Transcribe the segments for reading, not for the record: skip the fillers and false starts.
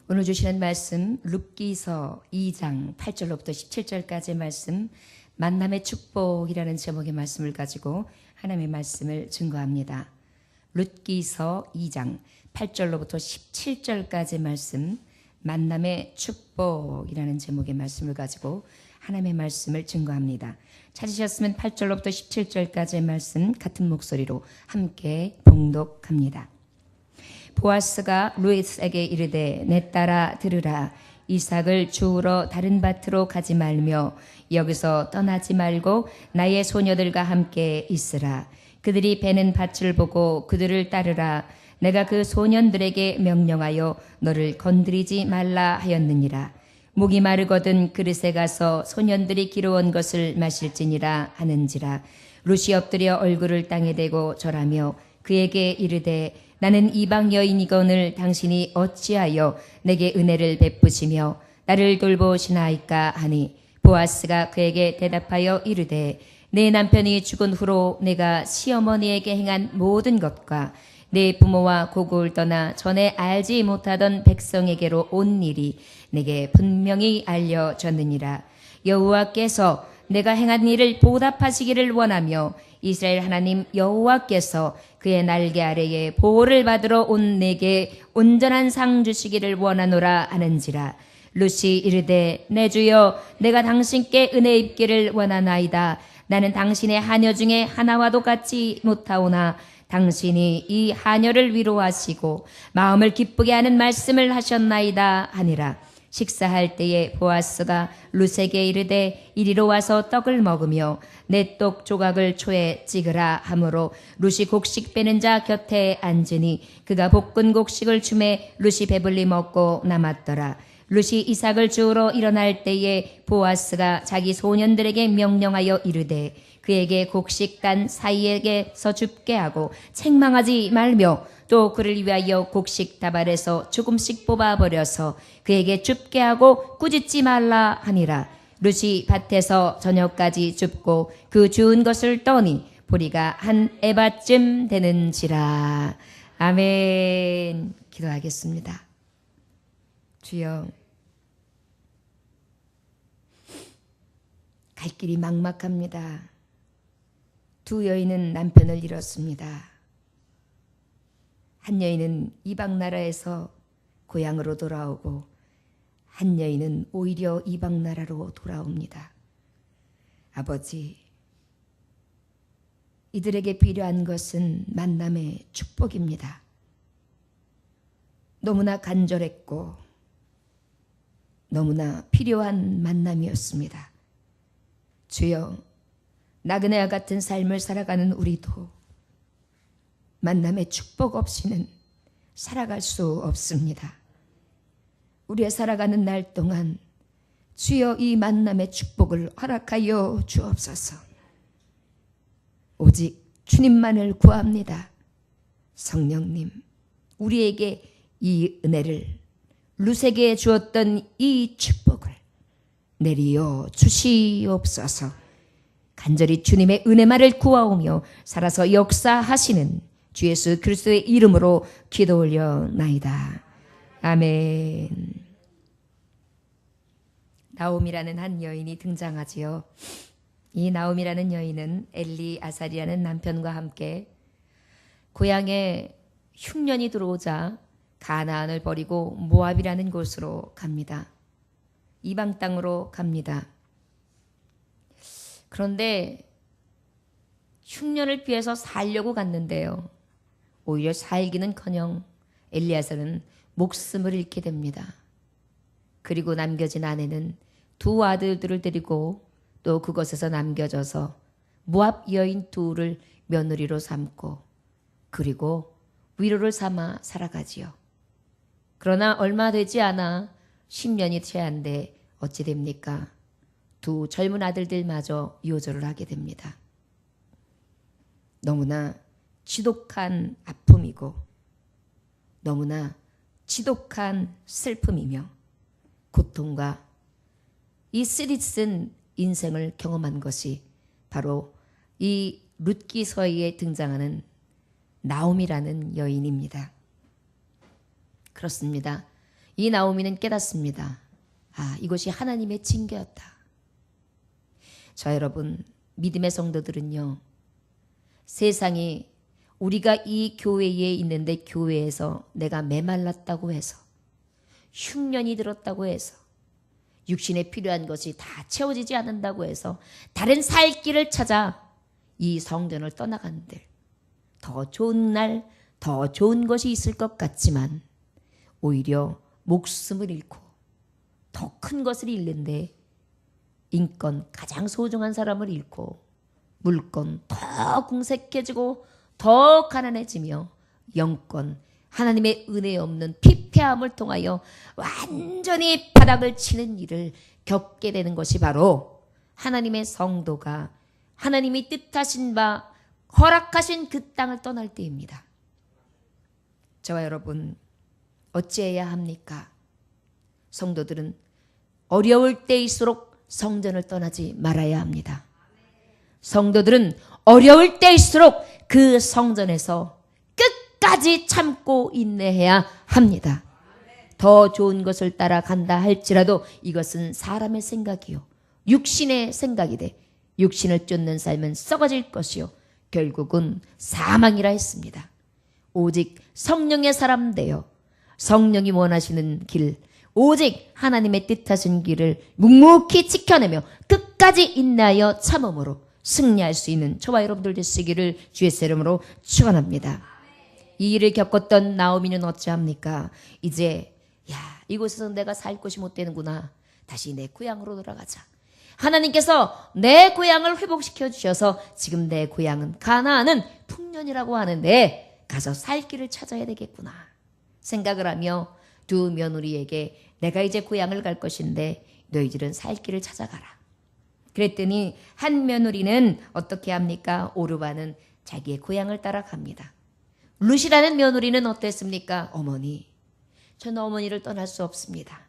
오늘 주시는 말씀 룻기서 2장 8절로부터 17절까지의 말씀 만남의 축복이라는 제목의 말씀을 가지고 하나님의 말씀을 증거합니다. 룻기서 2장 8절로부터 17절까지의 말씀 만남의 축복이라는 제목의 말씀을 가지고 하나님의 말씀을 증거합니다. 찾으셨으면 8절로부터 17절까지의 말씀 같은 목소리로 함께 봉독합니다. 보아스가 루이스에게 이르되 내 딸아 들으라. 이삭을 주우러 다른 밭으로 가지 말며 여기서 떠나지 말고 나의 소녀들과 함께 있으라. 그들이 베는 밭을 보고 그들을 따르라. 내가 그 소년들에게 명령하여 너를 건드리지 말라 하였느니라. 목이 마르거든 그릇에 가서 소년들이 기르온 것을 마실지니라 하는지라. 룻이 엎드려 얼굴을 땅에 대고 절하며 그에게 이르되 나는 이방 여인이거늘 당신이 어찌하여 내게 은혜를 베푸시며 나를 돌보시나이까 하니 보아스가 그에게 대답하여 이르되 내 남편이 죽은 후로 내가 시어머니에게 행한 모든 것과 내 부모와 고국을 떠나 전에 알지 못하던 백성에게로 온 일이 내게 분명히 알려졌느니라. 여호와께서 내가 행한 일을 보답하시기를 원하며 이스라엘 하나님 여호와께서 그의 날개 아래에 보호를 받으러 온 내게 온전한 상 주시기를 원하노라 하는지라. 룻이 이르되 내 주여 내가 당신께 은혜 입기를 원하나이다. 나는 당신의 하녀 중에 하나와도 같지 못하오나 당신이 이 하녀를 위로하시고 마음을 기쁘게 하는 말씀을 하셨나이다 하니라. 식사할 때에 보아스가 룻에게 이르되 이리로 와서 떡을 먹으며 내 떡 조각을 초에 찍으라 하므로 룻이 곡식 빼는 자 곁에 앉으니 그가 볶은 곡식을 주매 룻이 배불리 먹고 남았더라. 룻이 이삭을 주우러 일어날 때에 보아스가 자기 소년들에게 명령하여 이르되 그에게 곡식간 사이에게서 줍게 하고 책망하지 말며 또 그를 위하여 곡식 다발에서 조금씩 뽑아버려서 그에게 줍게 하고 꾸짖지 말라 하니라. 룻이 밭에서 저녁까지 줍고 그 주운 것을 떠니 보리가 한 에바쯤 되는지라. 아멘. 기도하겠습니다. 주여, 갈 길이 막막합니다. 두 여인은 남편을 잃었습니다. 한 여인은 이방 나라에서 고향으로 돌아오고 한 여인은 오히려 이방 나라로 돌아옵니다. 아버지, 이들에게 필요한 것은 만남의 축복입니다. 너무나 간절했고 너무나 필요한 만남이었습니다. 주여, 나그네와 같은 삶을 살아가는 우리도 만남의 축복 없이는 살아갈 수 없습니다. 우리의 살아가는 날 동안 주여 이 만남의 축복을 허락하여 주옵소서. 오직 주님만을 구합니다. 성령님, 우리에게 이 은혜를 룻에게 주었던 이 축복을 내리어 주시옵소서. 간절히 주님의 은혜만을 구하오며 살아서 역사하시는 주 예수 그리스도의 이름으로 기도 올려나이다. 아멘. 나옴이라는 한 여인이 등장하지요. 이 나옴이라는 여인은 엘리아살이라는 남편과 함께 고향에 흉년이 들어오자 가나안을 버리고 모압이라는 곳으로 갑니다. 이방 땅으로 갑니다. 그런데 흉년을 피해서 살려고 갔는데요. 오히려 살기는커녕 엘리야살은 목숨을 잃게 됩니다. 그리고 남겨진 아내는 두 아들들을 데리고 또 그곳에서 남겨져서 모압 여인 둘을 며느리로 삼고 그리고 위로를 삼아 살아가지요. 그러나 얼마 되지 않아 10년이 채한데 어찌 됩니까? 두 젊은 아들들마저 요절을 하게 됩니다. 너무나 지독한 아픔이고 너무나 지독한 슬픔이며 고통과 이 쓰디쓴 인생을 경험한 것이 바로 이 룻기서에 등장하는 나옴이라는 여인입니다. 그렇습니다. 이 나오미는 깨닫습니다. 아, 이것이 하나님의 징계였다. 자, 여러분, 믿음의 성도들은요, 세상이 우리가 이 교회에 있는데 교회에서 내가 메말랐다고 해서, 흉년이 들었다고 해서, 육신에 필요한 것이 다 채워지지 않는다고 해서 다른 살 길을 찾아 이 성전을 떠나간들, 더 좋은 날, 더 좋은 것이 있을 것 같지만 오히려 목숨을 잃고 더 큰 것을 잃는데, 인권, 가장 소중한 사람을 잃고 물권 더 궁색해지고 더 가난해지며 영권, 하나님의 은혜 없는 피폐함을 통하여 완전히 바닥을 치는 일을 겪게 되는 것이 바로 하나님의 성도가 하나님이 뜻하신 바 허락하신 그 땅을 떠날 때입니다. 저와 여러분, 어찌해야 합니까? 성도들은 어려울 때일수록 성전을 떠나지 말아야 합니다. 성도들은 어려울 때일수록 그 성전에서 끝까지 참고 인내해야 합니다. 더 좋은 것을 따라간다 할지라도 이것은 사람의 생각이요, 육신의 생각이 돼 육신을 쫓는 삶은 썩어질 것이요 결국은 사망이라 했습니다. 오직 성령의 사람 되어 성령이 원하시는 길, 오직 하나님의 뜻하신 길을 묵묵히 지켜내며 끝까지 인내하여 참음으로 승리할 수 있는 저와 여러분들 되시기를 주의 이름으로 축원합니다. 이 일을 겪었던 나오미는 어찌합니까? 이제 이곳에서 내가 살 곳이 못 되는구나. 다시 내 고향으로 돌아가자. 하나님께서 내 고향을 회복시켜 주셔서 지금 내 고향은 가나안은 풍년이라고 하는데 가서 살 길을 찾아야 되겠구나 생각을 하며 두 며느리에게 내가 이제 고향을 갈 것인데 너희들은 살 길을 찾아가라. 그랬더니 한 며느리는 어떻게 합니까? 오르바는 자기의 고향을 따라갑니다. 룻이라는 며느리는 어땠습니까? 어머니, 저는 어머니를 떠날 수 없습니다.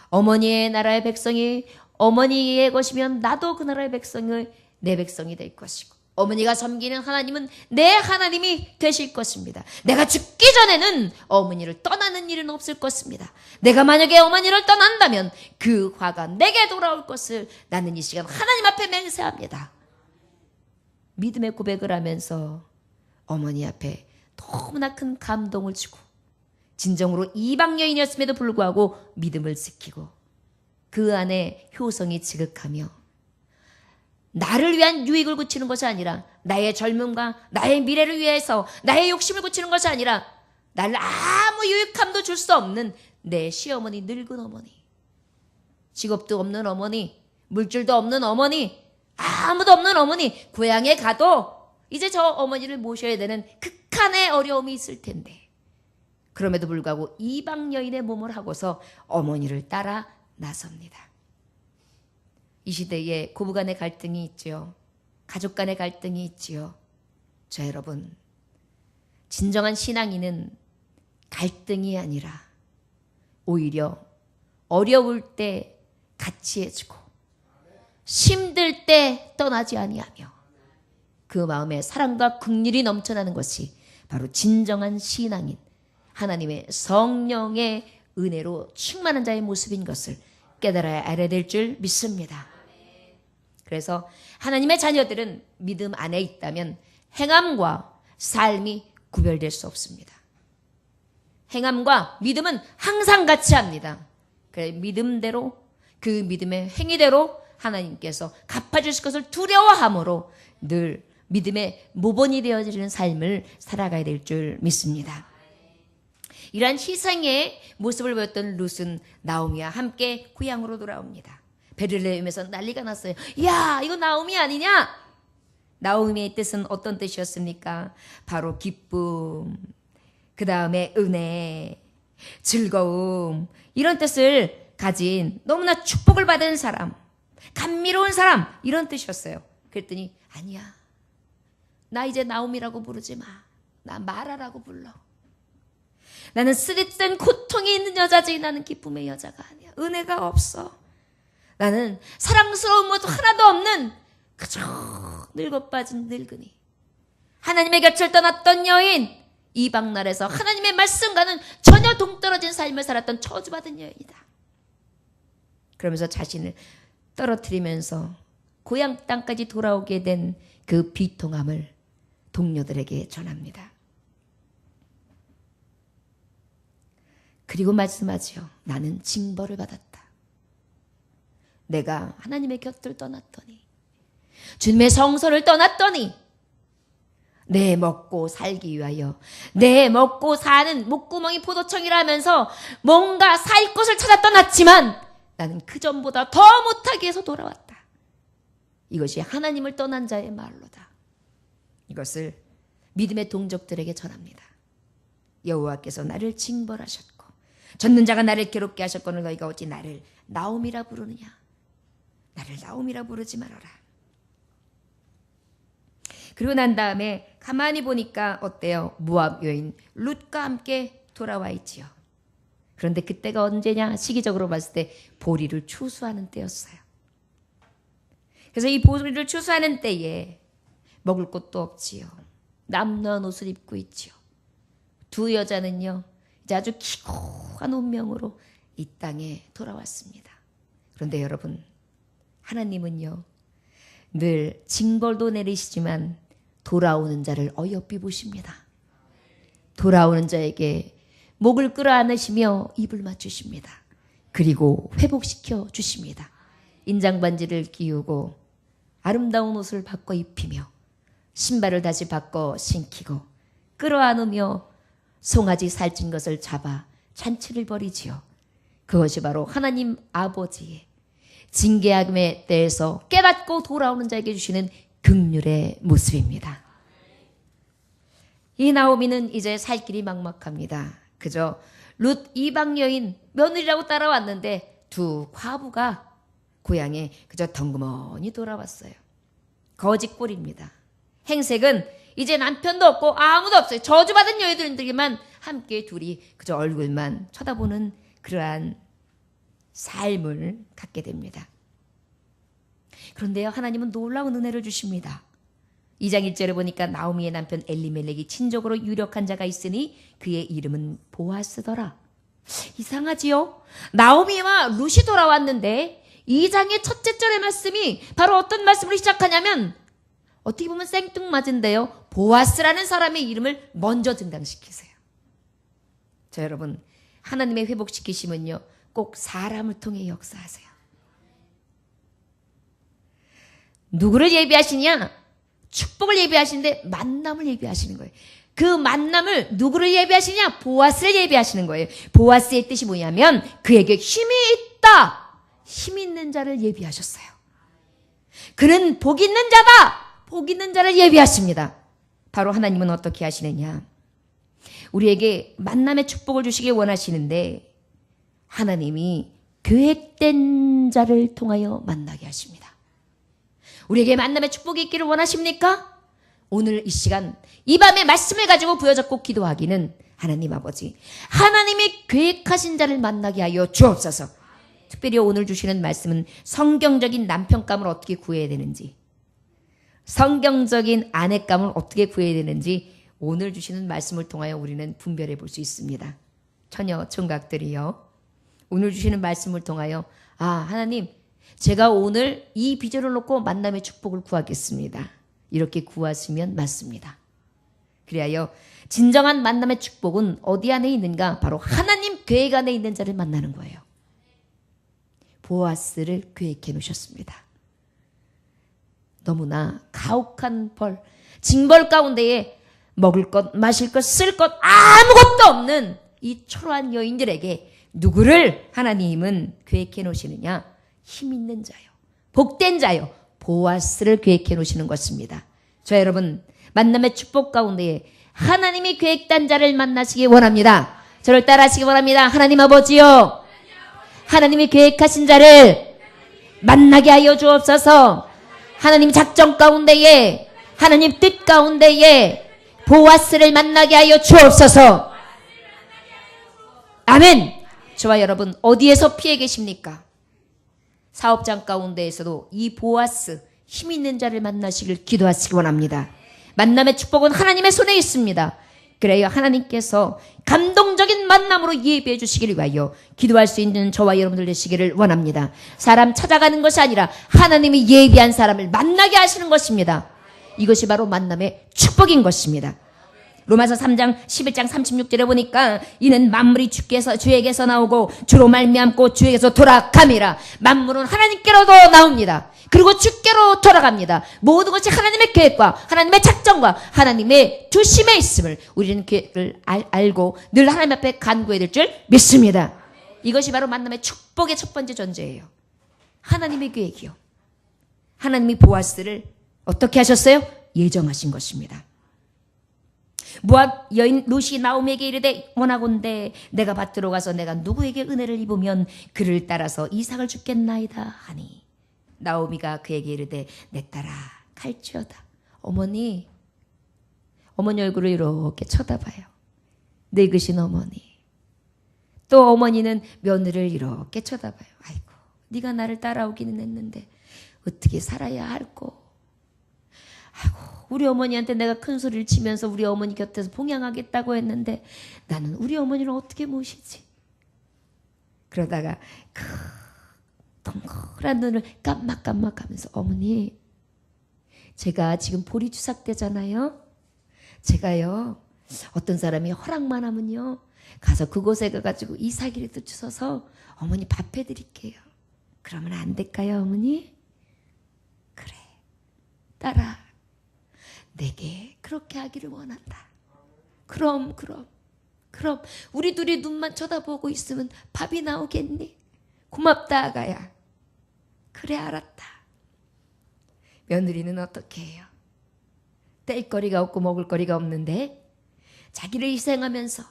어머니의 나라의 백성이 어머니의 것이면 나도 그 나라의 백성이 내 백성이 될 것이고, 어머니가 섬기는 하나님은 내 하나님이 되실 것입니다. 내가 죽기 전에는 어머니를 떠나는 일은 없을 것입니다. 내가 만약에 어머니를 떠난다면 그 화가 내게 돌아올 것을 나는 이 시간 하나님 앞에 맹세합니다. 믿음의 고백을 하면서 어머니 앞에 너무나 큰 감동을 주고, 진정으로 이방 여인이었음에도 불구하고 믿음을 지키고 그 안에 효성이 지극하며 나를 위한 유익을 굳히는 것이 아니라 나의 젊음과 나의 미래를 위해서 나의 욕심을 굳히는 것이 아니라 나를 아무 유익함도 줄 수 없는 내 시어머니, 늙은 어머니, 직업도 없는 어머니, 물줄도 없는 어머니, 아무도 없는 어머니, 고향에 가도 이제 저 어머니를 모셔야 되는 극한의 어려움이 있을 텐데 그럼에도 불구하고 이방 여인의 몸을 하고서 어머니를 따라 나섭니다. 이 시대에 고부 간의 갈등이 있지요. 가족 간의 갈등이 있지요. 자, 여러분, 진정한 신앙인은 갈등이 아니라 오히려 어려울 때 같이 해주고 힘들 때 떠나지 아니하며 그 마음에 사랑과 긍휼이 넘쳐나는 것이 바로 진정한 신앙인, 하나님의 성령의 은혜로 충만한 자의 모습인 것을 깨달아야 알아야 될 줄 믿습니다. 그래서 하나님의 자녀들은 믿음 안에 있다면 행함과 삶이 구별될 수 없습니다. 행함과 믿음은 항상 같이 합니다. 그래, 믿음대로, 그 믿음의 행위대로 하나님께서 갚아주실 것을 두려워함으로 늘 믿음의 모본이 되어지는 삶을 살아가야 될 줄 믿습니다. 이러한 희생의 모습을 보였던 룻은 나오미와 함께 고향으로 돌아옵니다. 베들레헴에서 난리가 났어요. 야, 이거 나오미 아니냐? 나오미의 뜻은 어떤 뜻이었습니까? 바로 기쁨, 그 다음에 은혜, 즐거움, 이런 뜻을 가진 너무나 축복을 받은 사람, 감미로운 사람, 이런 뜻이었어요. 그랬더니 아니야, 나 이제 나오미라고 부르지 마. 나 마라라고 불러. 나는 쓰릿된 고통이 있는 여자지 나는 기쁨의 여자가 아니야. 은혜가 없어. 나는 사랑스러운 것도 하나도 없는 그저 늙어 빠진 늙은이, 하나님의 곁을 떠났던 여인, 이방 나라에서 하나님의 말씀과는 전혀 동떨어진 삶을 살았던 저주받은 여인이다. 그러면서 자신을 떨어뜨리면서 고향 땅까지 돌아오게 된 그 비통함을 동료들에게 전합니다. 그리고 말씀하지요. 나는 징벌을 받았다. 내가 하나님의 곁을 떠났더니, 주님의 성소를 떠났더니, 내 먹고 살기 위하여 내 먹고 사는 목구멍이 포도청이라면서 뭔가 살 것을 찾아 떠났지만 나는 그 전보다 더 못하게 해서 돌아왔다. 이것이 하나님을 떠난 자의 말로다. 이것을 믿음의 동족들에게 전합니다. 여호와께서 나를 징벌하셨고 젖는 자가 나를 괴롭게 하셨거늘 너희가 어찌 나를 나옴이라 부르느냐. 나를 나옴이라 부르지 말아라. 그리고 난 다음에 가만히 보니까 어때요? 모압 여인 룻과 함께 돌아와 있지요. 그런데 그때가 언제냐? 시기적으로 봤을 때 보리를 추수하는 때였어요. 그래서 이 보리를 추수하는 때에 먹을 것도 없지요. 남루한 옷을 입고 있지요. 두 여자는요, 이제 아주 기고한 운명으로 이 땅에 돌아왔습니다. 그런데 여러분, 하나님은요, 늘 징벌도 내리시지만 돌아오는 자를 어여삐 보십니다. 돌아오는 자에게 목을 끌어안으시며 입을 맞추십니다. 그리고 회복시켜 주십니다. 인장반지를 끼우고 아름다운 옷을 바꿔 입히며 신발을 다시 바꿔 신기고 끌어안으며 송아지 살찐 것을 잡아 잔치를 벌이지요. 그것이 바로 하나님 아버지의 징계함에 대해서 깨닫고 돌아오는 자에게 주시는 긍휼의 모습입니다. 이 나오미는 이제 살 길이 막막합니다. 그저 룻 이방 여인 며느리라고 따라왔는데 두 과부가 고향에 그저 덩그머니 돌아왔어요. 거짓골입니다. 행색은 이제 남편도 없고 아무도 없어요. 저주받은 여인들에게만 함께 둘이 그저 얼굴만 쳐다보는 그러한 삶을 갖게 됩니다. 그런데요, 하나님은 놀라운 은혜를 주십니다. 2장 1절에 보니까 나오미의 남편 엘리멜렉이 친족으로 유력한 자가 있으니 그의 이름은 보아스더라. 이상하지요? 나오미와 룻이 돌아왔는데 2장의 첫째 절의 말씀이 바로 어떤 말씀으로 시작하냐면 어떻게 보면 생뚱맞은데요. 보아스라는 사람의 이름을 먼저 등장시키세요. 자, 여러분, 하나님의 회복시키심은요, 꼭 사람을 통해 역사하세요. 누구를 예비하시냐? 축복을 예비하시는데 만남을 예비하시는 거예요. 그 만남을 누구를 예비하시냐? 보아스를 예비하시는 거예요. 보아스의 뜻이 뭐냐면 그에게 힘이 있다. 힘 있는 자를 예비하셨어요. 그는 복 있는 자다. 복 있는 자를 예비하십니다. 바로 하나님은 어떻게 하시느냐? 우리에게 만남의 축복을 주시길 원하시는데 하나님이 계획된 자를 통하여 만나게 하십니다. 우리에게 만남의 축복이 있기를 원하십니까? 오늘 이 시간 이 밤에 말씀을 가지고 부여잡고 기도하기는 하나님 아버지, 하나님이 계획하신 자를 만나게 하여 주옵소서. 특별히 오늘 주시는 말씀은 성경적인 남편감을 어떻게 구해야 되는지, 성경적인 아내감을 어떻게 구해야 되는지 오늘 주시는 말씀을 통하여 우리는 분별해 볼 수 있습니다. 처녀 총각들이요, 오늘 주시는 말씀을 통하여 하나님, 제가 오늘 이 비전을 놓고 만남의 축복을 구하겠습니다. 이렇게 구하시면 맞습니다. 그리하여 진정한 만남의 축복은 어디 안에 있는가? 바로 하나님 계획 안에 있는 자를 만나는 거예요. 보아스를 계획해 놓으셨습니다. 너무나 가혹한 벌, 징벌 가운데에 먹을 것, 마실 것, 쓸 것 아무것도 없는 이 초라한 여인들에게 누구를 하나님은 계획해 놓으시느냐? 힘 있는 자요, 복된 자요, 보아스를 계획해 놓으시는 것입니다. 저 여러분, 만남의 축복 가운데에 하나님이 계획된 자를 만나시기 원합니다. 저를 따라하시기 원합니다. 하나님 아버지요, 하나님이 계획하신 자를 만나게 하여 주옵소서. 하나님 작정 가운데에, 하나님 뜻 가운데에 보아스를 만나게 하여 주옵소서. 아멘. 저와 여러분, 어디에서 피해 계십니까? 사업장 가운데에서도 이 보아스, 힘 있는 자를 만나시길 기도하시기 원합니다. 만남의 축복은 하나님의 손에 있습니다. 그래요. 하나님께서 감동적인 만남으로 예배해 주시기를 위하여 기도할 수 있는 저와 여러분들 되시기를 원합니다. 사람 찾아가는 것이 아니라 하나님이 예비한 사람을 만나게 하시는 것입니다. 이것이 바로 만남의 축복인 것입니다. 로마서 3장 11장 36절에 보니까 이는 만물이 주에게서 나오고 주로 말미암고 주에게서 돌아감이라. 만물은 하나님께로도 나옵니다. 그리고 주께로 돌아갑니다. 모든 것이 하나님의 계획과 하나님의 작정과 하나님의 주심에 있음을 우리는 그를 알고 늘 하나님 앞에 간구해야 될 줄 믿습니다. 이것이 바로 만남의 축복의 첫 번째 전제예요. 하나님의 계획이요. 하나님이 보아스를 어떻게 하셨어요? 예정하신 것입니다. 모압 여인 롯이 나오미에게 이르되 원하건대 내가 밭으로 가서 내가 누구에게 은혜를 입으면 그를 따라서 이삭을 주겠나이다 하니 나오미가 그에게 이르되 내 딸아 갈지어다. 어머니 얼굴을 이렇게 쳐다봐요. 늙으신 어머니. 또 어머니는 며느리를 이렇게 쳐다봐요. 아이고 네가 나를 따라오기는 했는데 어떻게 살아야 할꼬. 아이고 우리 어머니한테 내가 큰 소리를 치면서 우리 어머니 곁에서 봉양하겠다고 했는데 나는 우리 어머니를 어떻게 모시지. 그러다가 동그란 눈을 깜빡깜빡하면서 어머니 제가 지금 볼이 추삭되잖아요. 제가요 어떤 사람이 허락만 하면요 가서 그곳에 가가지고 이삭이라도 주셔서 어머니 밥 해드릴게요. 그러면 안 될까요 어머니? 그래 딸아 내게 그렇게 하기를 원한다. 그럼 우리 둘이 눈만 쳐다보고 있으면 밥이 나오겠니? 고맙다 아가야. 그래 알았다. 며느리는 어떻게 해요? 뗄 거리가 없고 먹을 거리가 없는데 자기를 희생하면서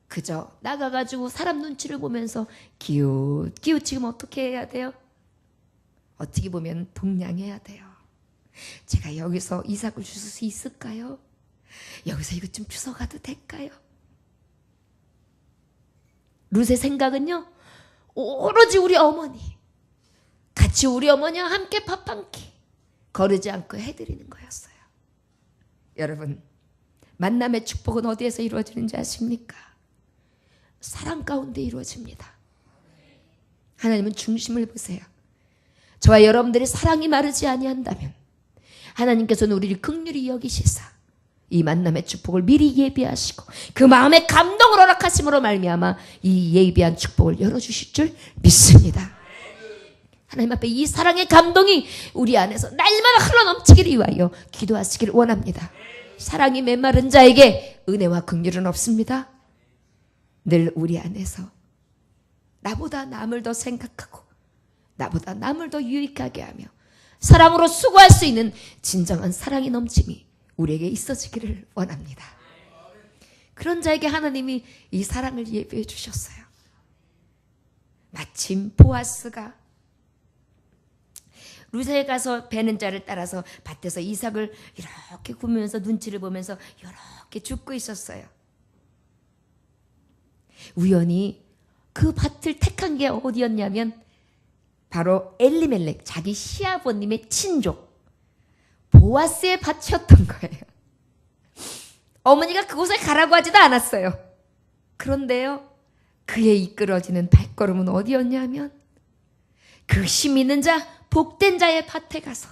그저 나가가지고 사람 눈치를 보면서 기웃기웃 어떻게 해야 돼요? 어떻게 보면 동냥해야 돼요. 제가 여기서 이삭을 주실 수 있을까요? 여기서 이것 좀 주워가도 될까요? 룻의 생각은요 오로지 우리 어머니 같이 우리 어머니와 함께 밥 한 끼 거르지 않고 해드리는 거였어요. 여러분 만남의 축복은 어디에서 이루어지는지 아십니까? 사랑 가운데 이루어집니다. 하나님은 중심을 보세요. 저와 여러분들의 사랑이 마르지 아니한다면 하나님께서는 우리를 긍휼히 여기시사 이 만남의 축복을 미리 예비하시고 그 마음의 감동을 허락하심으로 말미암아 이 예비한 축복을 열어주실 줄 믿습니다. 하나님 앞에 이 사랑의 감동이 우리 안에서 날마다 흘러넘치기를 위하여 기도하시기를 원합니다. 사랑이 메마른 자에게 은혜와 긍휼은 없습니다. 늘 우리 안에서 나보다 남을 더 생각하고 나보다 남을 더 유익하게 하며 사랑으로 수고할 수 있는 진정한 사랑이 넘침이 우리에게 있어지기를 원합니다. 그런 자에게 하나님이 이 사랑을 예비해 주셨어요. 마침 보아스가 룻에 가서 베는 자를 따라서 밭에서 이삭을 이렇게 구면서 눈치를 보면서 이렇게 줍고 있었어요. 우연히 그 밭을 택한 게 어디였냐면 바로 엘리멜렉 자기 시아버님의 친족 보아스의 밭이었던 거예요. 어머니가 그곳에 가라고 하지도 않았어요. 그런데요 그의 이끌어지는 발걸음은 어디였냐면 그 힘 있는 자 복된 자의 밭에 가서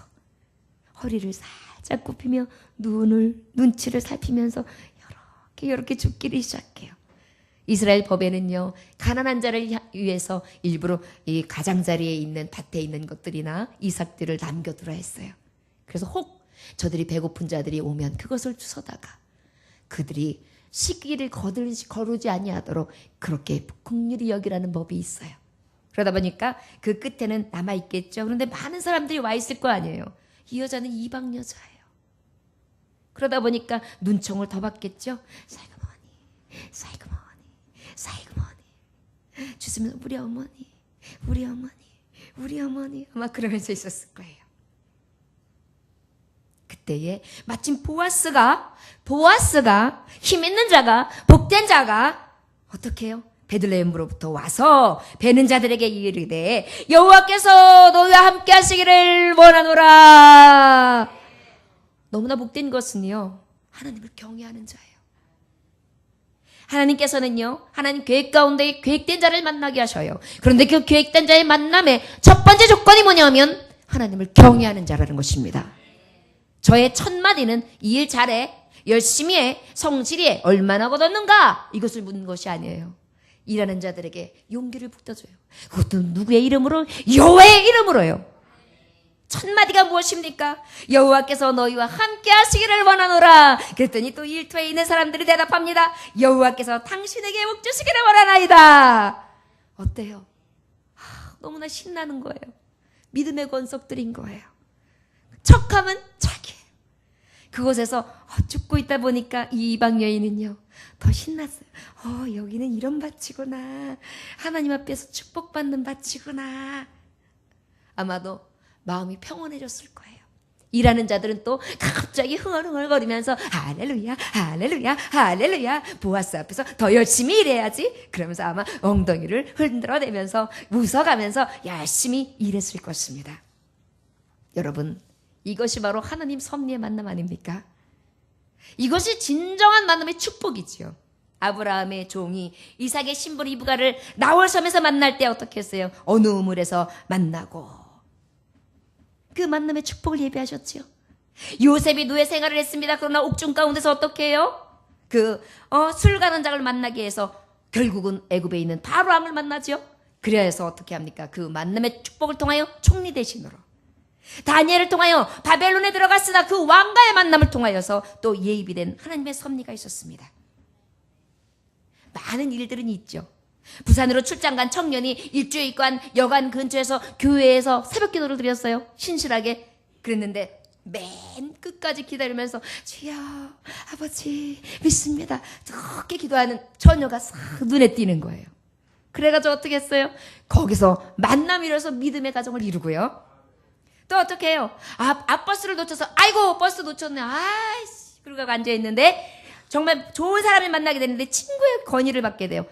허리를 살짝 굽히며 눈치를 살피면서 이렇게 줍기를 시작해요. 이스라엘 법에는요 가난한 자를 위해서 일부러 이 가장자리에 있는 밭에 있는 것들이나 이삭들을 남겨두라 했어요. 그래서 혹 저들이 배고픈 자들이 오면 그것을 주워다가 그들이 식기를 거르지 아니하도록 그렇게 긍휼히 여기라는 법이 있어요. 그러다 보니까 그 끝에는 남아있겠죠. 그런데 많은 사람들이 와 있을 거 아니에요. 이 여자는 이방 여자예요. 그러다 보니까 눈총을 더 받겠죠. 사이그머니 주시면 우리 어머니 아마 그러면서 있었을 거예요. 그때에 마침 보아스가 힘 있는 자가 복된 자가 어떻게 해요? 베들레헴으로부터 와서 베는 자들에게 이르되 여호와께서 너희와 함께 하시기를 원하노라. 너무나 복된 것은요 하나님을 경외하는 자예요. 하나님께서는요, 하나님 계획 가운데 계획된 자를 만나게 하셔요. 그런데 그 계획된 자의 만남의 첫 번째 조건이 뭐냐면 하나님을 경외하는 자라는 것입니다. 저의 첫 마디는 이 일 잘해, 열심히 해, 성실히 해, 얼마나 거뒀는가? 이것을 묻는 것이 아니에요. 일하는 자들에게 용기를 북돋아줘요. 그것도 누구의 이름으로? 여호와의 이름으로요. 첫 마디가 무엇입니까? 여호와께서 너희와 함께 하시기를 원하노라. 그랬더니 또 일터에 있는 사람들이 대답합니다. 여호와께서 당신에게 복 주시기를 원하나이다. 어때요? 너무나 신나는 거예요. 믿음의 권속들인 거예요. 척하면 착해. 그곳에서 죽고 있다 보니까 이 이방 여인은요, 더 신났어요. 여기는 이런 밭이구나. 하나님 앞에서 축복받는 밭이구나. 아마도 마음이 평온해졌을 거예요. 일하는 자들은 또 갑자기 흥얼흥얼거리면서 할렐루야, 할렐루야, 할렐루야. 보아스 앞에서 더 열심히 일해야지. 그러면서 아마 엉덩이를 흔들어대면서 웃어가면서 열심히 일했을 것입니다. 여러분, 이것이 바로 하나님 섭리의 만남 아닙니까? 이것이 진정한 만남의 축복이지요. 아브라함의 종이 이삭의 신부 리브가를 나홀 섬에서 만날 때 어떻게 했어요? 어느 우물에서 만나고 그 만남의 축복을 예배하셨지요. 요셉이 노예 생활을 했습니다. 그러나 옥중 가운데서 어떻게 해요? 술 가는 자를 만나기 위해서 결국은 애굽에 있는 바로왕을 만나죠. 그래서 어떻게 합니까? 그 만남의 축복을 통하여 총리 대신으로 다니엘을 통하여 바벨론에 들어갔으나 그 왕과의 만남을 통하여서 또 예비된 하나님의 섭리가 있었습니다. 많은 일들은 있죠. 부산으로 출장 간 청년이 일주일간 여관 근처에서 교회에서 새벽 기도를 드렸어요. 신실하게. 그랬는데 맨 끝까지 기다리면서 주여 아버지 믿습니다. 그렇게 기도하는 처녀가 싹 눈에 띄는 거예요. 그래가지고 어떻게 했어요? 거기서 만남이 일어서 믿음의 가정을 이루고요. 또 어떻게 해요? 버스를 놓쳐서 아이고 버스 놓쳤네. 아이씨. 그러고 앉아있는데 정말 좋은 사람을 만나게 되는데 친구의 건의를 받게 돼요.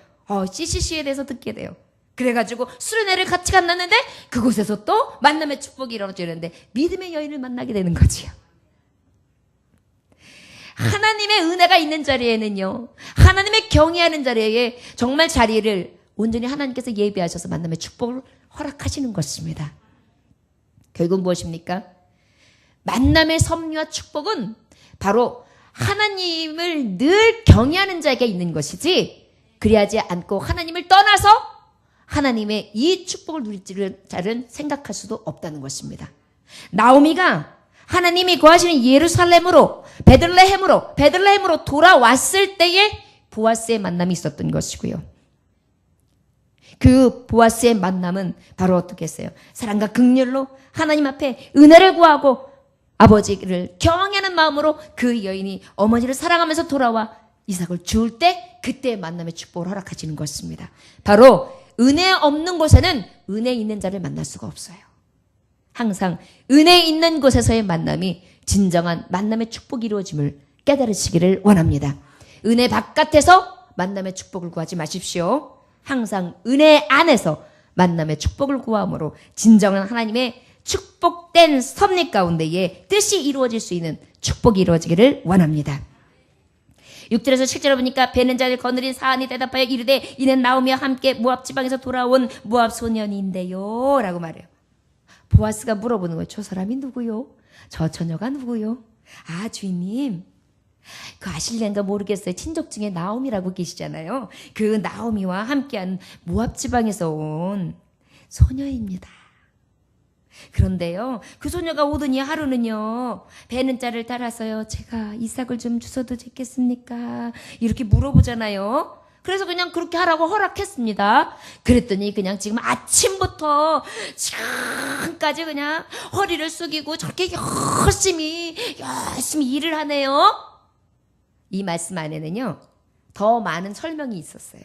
CCC에 대해서 듣게 돼요. 그래가지고 수련회를 같이 갔는데 그곳에서 또 만남의 축복이 이루어지는데 믿음의 여인을 만나게 되는 거지요. 하나님의 은혜가 있는 자리에는요, 하나님의 경외하는 자리에 정말 자리를 온전히 하나님께서 예비하셔서 만남의 축복을 허락하시는 것입니다. 결국 무엇입니까? 만남의 섭리와 축복은 바로 하나님을 늘 경외하는 자에게 있는 것이지, 그리하지 않고 하나님을 떠나서 하나님의 이 축복을 누릴 자는 생각할 수도 없다는 것입니다. 나오미가 하나님이 거하시는 예루살렘으로 베들레헴으로 돌아왔을 때에 보아스의 만남이 있었던 것이고요. 그 보아스의 만남은 바로 어떻게 했어요? 사랑과 긍휼로 하나님 앞에 은혜를 구하고 아버지를 경외하는 마음으로 그 여인이 어머니를 사랑하면서 돌아와 이삭을 죽을 때 그때 만남의 축복을 허락하시는 것입니다. 바로 은혜 없는 곳에는 은혜 있는 자를 만날 수가 없어요. 항상 은혜 있는 곳에서의 만남이 진정한 만남의 축복이 이루어짐을 깨달으시기를 원합니다. 은혜 바깥에서 만남의 축복을 구하지 마십시오. 항상 은혜 안에서 만남의 축복을 구함으로 진정한 하나님의 축복된 섭리 가운데에 뜻이 이루어질 수 있는 축복이 이루어지기를 원합니다. 6절에서 7절을 보니까 베는 자를 거느린 사안이 대답하여 이르되 이는 나오미와 함께 모압 지방에서 돌아온 모압 소년인데요 라고 말해요. 보아스가 물어보는 거예요. 저 사람이 누구요? 저 처녀가 누구요? 주인님, 그 아실래인가 모르겠어요. 친족 중에 나오미라고 계시잖아요. 그 나오미와 함께한 모압 지방에서 온 소녀입니다. 그런데요, 그 소녀가 오더니 하루는요, 베는 자를 따라서요, 제가 이삭을 좀 주셔도 되겠습니까? 이렇게 물어보잖아요. 그래서 그냥 그렇게 하라고 허락했습니다. 그랬더니 그냥 지금 아침부터 지금까지 그냥 허리를 숙이고 저렇게 열심히 일을 하네요. 이 말씀 안에는요, 더 많은 설명이 있었어요.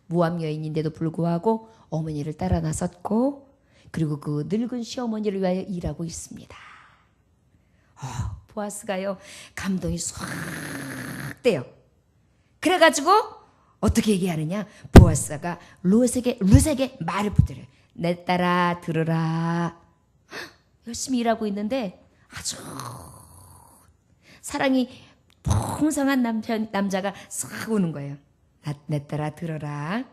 모압 여인인데도 불구하고 어머니를 따라 나섰고, 그리고 그 늙은 시어머니를 위하여 일하고 있습니다. 보아스가요, 감동이 싹 돼요. 그래가지고 어떻게 얘기하느냐? 보아스가 룻에게 말을 붙들어요. 내 딸아 들으라. 열심히 일하고 있는데 아주 사랑이 풍성한 남자가 싹 오는 거예요. 내 딸아 들어라.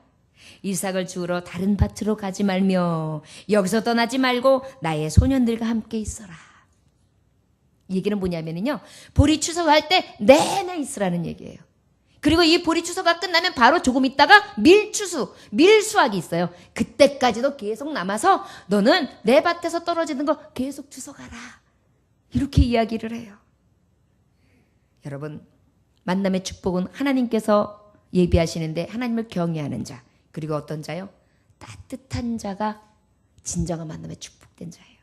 이삭을 주우러 다른 밭으로 가지 말며 여기서 떠나지 말고 나의 소년들과 함께 있어라. 이 얘기는 뭐냐면요, 보리 추석할 때 내내 있으라는 얘기예요. 그리고 이 보리 추석가 끝나면 바로 조금 있다가 밀수확이 있어요. 그때까지도 계속 남아서 너는 내 밭에서 떨어지는 거 계속 주워가라. 이렇게 이야기를 해요. 여러분, 만남의 축복은 하나님께서 예비하시는데 하나님을 경외하는 자, 그리고 어떤 자요? 따뜻한 자가 진정한 만남의 축복된 자예요.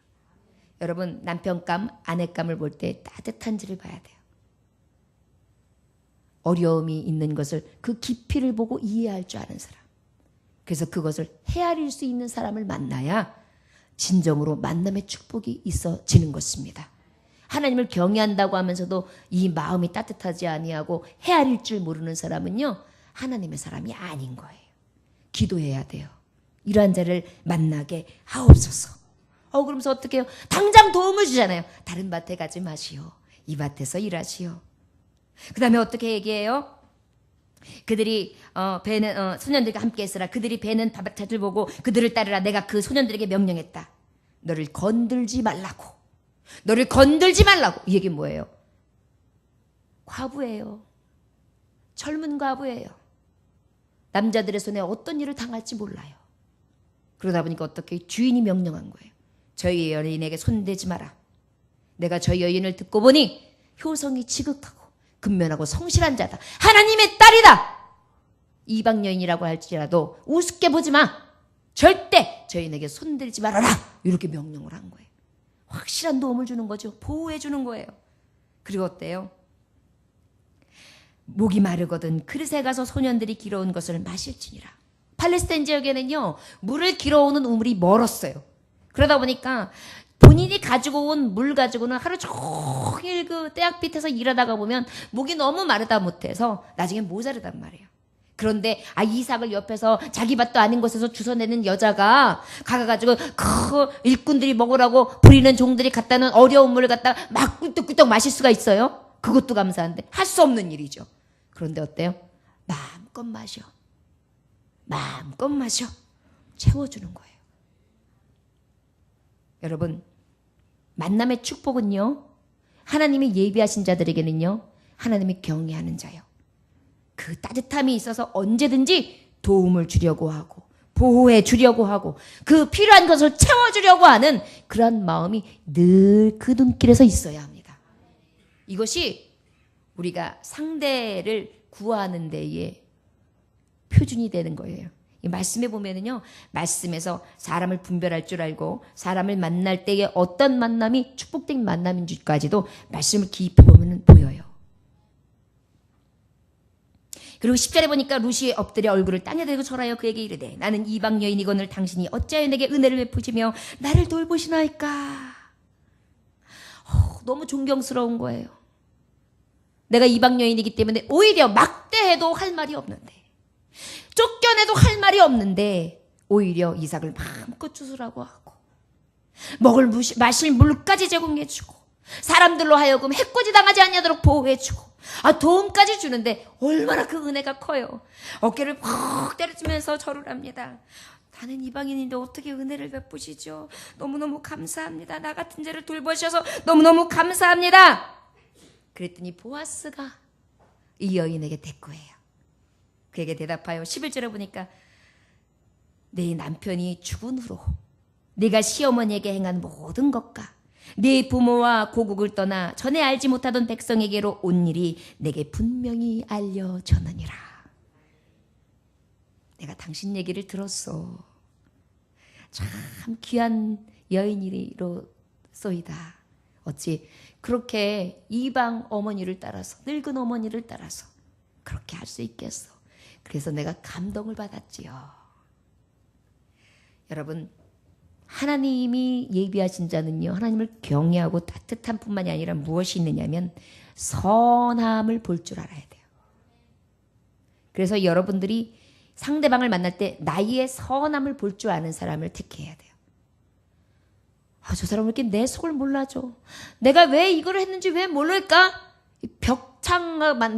여러분, 남편감, 아내감을 볼 때 따뜻한지를 봐야 돼요. 어려움이 있는 것을 그 깊이를 보고 이해할 줄 아는 사람. 그래서 그것을 헤아릴 수 있는 사람을 만나야 진정으로 만남의 축복이 있어지는 것입니다. 하나님을 경외한다고 하면서도 이 마음이 따뜻하지 아니하고 헤아릴 줄 모르는 사람은요, 하나님의 사람이 아닌 거예요. 기도해야 돼요. 이러한 자를 만나게 하옵소서. 그러면서 어떻게 해요? 당장 도움을 주잖아요. 다른 밭에 가지 마시오. 이 밭에서 일하시오. 그 다음에 어떻게 얘기해요? 그들이 배는 소년들과 함께 있으라. 그들이 배는 밭을 보고 그들을 따르라. 내가 그 소년들에게 명령했다. 너를 건들지 말라고. 너를 건들지 말라고. 이 얘기 뭐예요? 과부예요. 젊은 과부예요. 남자들의 손에 어떤 일을 당할지 몰라요. 그러다 보니까 어떻게 주인이 명령한 거예요. 저희 여인에게 손대지 마라. 내가 저희 여인을 듣고 보니 효성이 지극하고 근면하고 성실한 자다. 하나님의 딸이다. 이방 여인이라고 할지라도 우습게 보지 마. 절대 저희에게 손들지 말아라. 이렇게 명령을 한 거예요. 확실한 도움을 주는 거죠. 보호해 주는 거예요. 그리고 어때요? 목이 마르거든 그릇에 가서 소년들이 길어온 것을 마실지니라. 팔레스타인 지역에는요, 물을 길어오는 우물이 멀었어요. 그러다 보니까 본인이 가지고 온 물 가지고는 하루 종일 그 떼약빛에서 일하다가 보면 목이 너무 마르다 못해서 나중에 모자르단 말이에요. 그런데 이삭을 옆에서 자기 밭도 아닌 곳에서 주워내는 여자가 가가지고 그 일꾼들이 먹으라고 부리는 종들이 갖다 놓은 어려운 물을 갖다 막 꿀떡꿀떡 마실 수가 있어요? 그것도 감사한데 할 수 없는 일이죠. 그런데 어때요? 마음껏 마셔. 마음껏 마셔. 채워주는 거예요. 여러분, 만남의 축복은요, 하나님이 예비하신 자들에게는요, 하나님이 경외하는 자요. 그 따뜻함이 있어서 언제든지 도움을 주려고 하고 보호해 주려고 하고 그 필요한 것을 채워주려고 하는 그런 마음이 늘 그 눈길에서 있어야 합니다. 이것이 우리가 상대를 구하는 데에 표준이 되는 거예요. 이 말씀에 보면은요, 말씀에서 사람을 분별할 줄 알고 사람을 만날 때에 어떤 만남이 축복된 만남인지까지도 말씀을 깊이 보면 보여요. 그리고 10절에 보니까 루시 엎드려 얼굴을 땅에 대고 절하여 그에게 이르되 나는 이방 여인이거늘 당신이 어찌하여 내게 은혜를 베푸시며 나를 돌보시나이까. 너무 존경스러운 거예요. 내가 이방 여인이기 때문에 오히려 막대해도 할 말이 없는데, 쫓겨내도 할 말이 없는데 오히려 이삭을 마음껏 주스라고 하고 마실 물까지 제공해주고 사람들로 하여금 해코지 당하지 않도록 보호해주고 도움까지 주는데 얼마나 그 은혜가 커요. 어깨를 퍽 때려주면서 절을 합니다. 나는 이방인인데 어떻게 은혜를 베푸시죠? 너무너무 감사합니다. 나 같은 죄를 돌보셔서 너무너무 감사합니다. 그랬더니 보아스가 이 여인에게 대꾸해요. 그에게 대답하여 11절에 보니까 내 남편이 죽은 후로 네가 시어머니에게 행한 모든 것과 네 부모와 고국을 떠나 전에 알지 못하던 백성에게로 온 일이 내게 분명히 알려졌느니라. 내가 당신 얘기를 들었어. 참 귀한 여인이로소이다. 어찌 그렇게 이방 어머니를 따라서, 늙은 어머니를 따라서 그렇게 할 수 있겠어. 그래서 내가 감동을 받았지요. 여러분, 하나님이 예비하신 자는요, 하나님을 경외하고 따뜻한 뿐만이 아니라 무엇이 있느냐면 선함을 볼 줄 알아야 돼요. 그래서 여러분들이 상대방을 만날 때 나의 선함을 볼 줄 아는 사람을 택해야 돼요. 저 사람은 이렇게 내 속을 몰라줘. 내가 왜 이걸 했는지 왜 모를까? 벽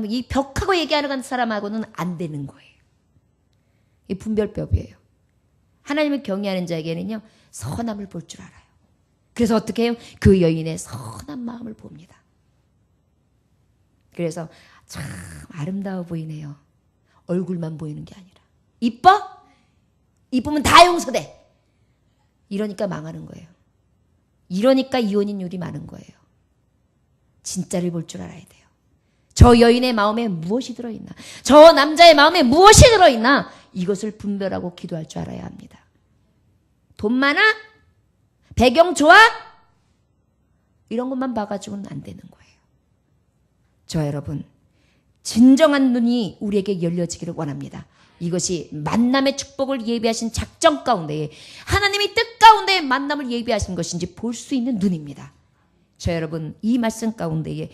이 벽하고 얘기하는 사람하고는 안 되는 거예요. 이 분별법이에요. 하나님을 경외하는 자에게는요, 선함을 볼 줄 알아요. 그래서 어떻게 해요? 그 여인의 선한 마음을 봅니다. 그래서 참 아름다워 보이네요. 얼굴만 보이는 게 아니라. 이뻐? 이쁘면 다 용서돼. 이러니까 망하는 거예요. 이러니까 이혼인율이 많은 거예요. 진짜를 볼 줄 알아야 돼요. 저 여인의 마음에 무엇이 들어있나? 저 남자의 마음에 무엇이 들어있나? 이것을 분별하고 기도할 줄 알아야 합니다. 돈 많아? 배경 좋아? 이런 것만 봐가지고는 안 되는 거예요. 저 여러분, 진정한 눈이 우리에게 열려지기를 원합니다. 이것이 만남의 축복을 예비하신 작정 가운데에 하나님이 뜻 가운데에 만남을 예비하신 것인지 볼 수 있는 눈입니다. 저 여러분, 이 말씀 가운데에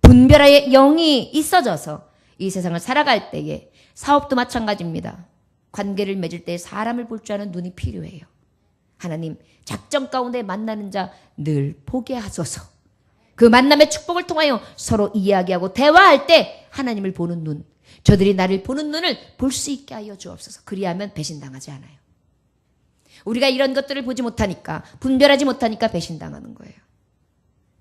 분별의 영이 있어져서 이 세상을 살아갈 때에 사업도 마찬가지입니다. 관계를 맺을 때 사람을 볼 줄 아는 눈이 필요해요. 하나님, 작정 가운데 만나는 자 늘 보게 하소서. 그 만남의 축복을 통하여 서로 이야기하고 대화할 때 하나님을 보는 눈, 저들이 나를 보는 눈을 볼 수 있게 하여 주옵소서. 그리하면 배신당하지 않아요. 우리가 이런 것들을 보지 못하니까, 분별하지 못하니까 배신당하는 거예요.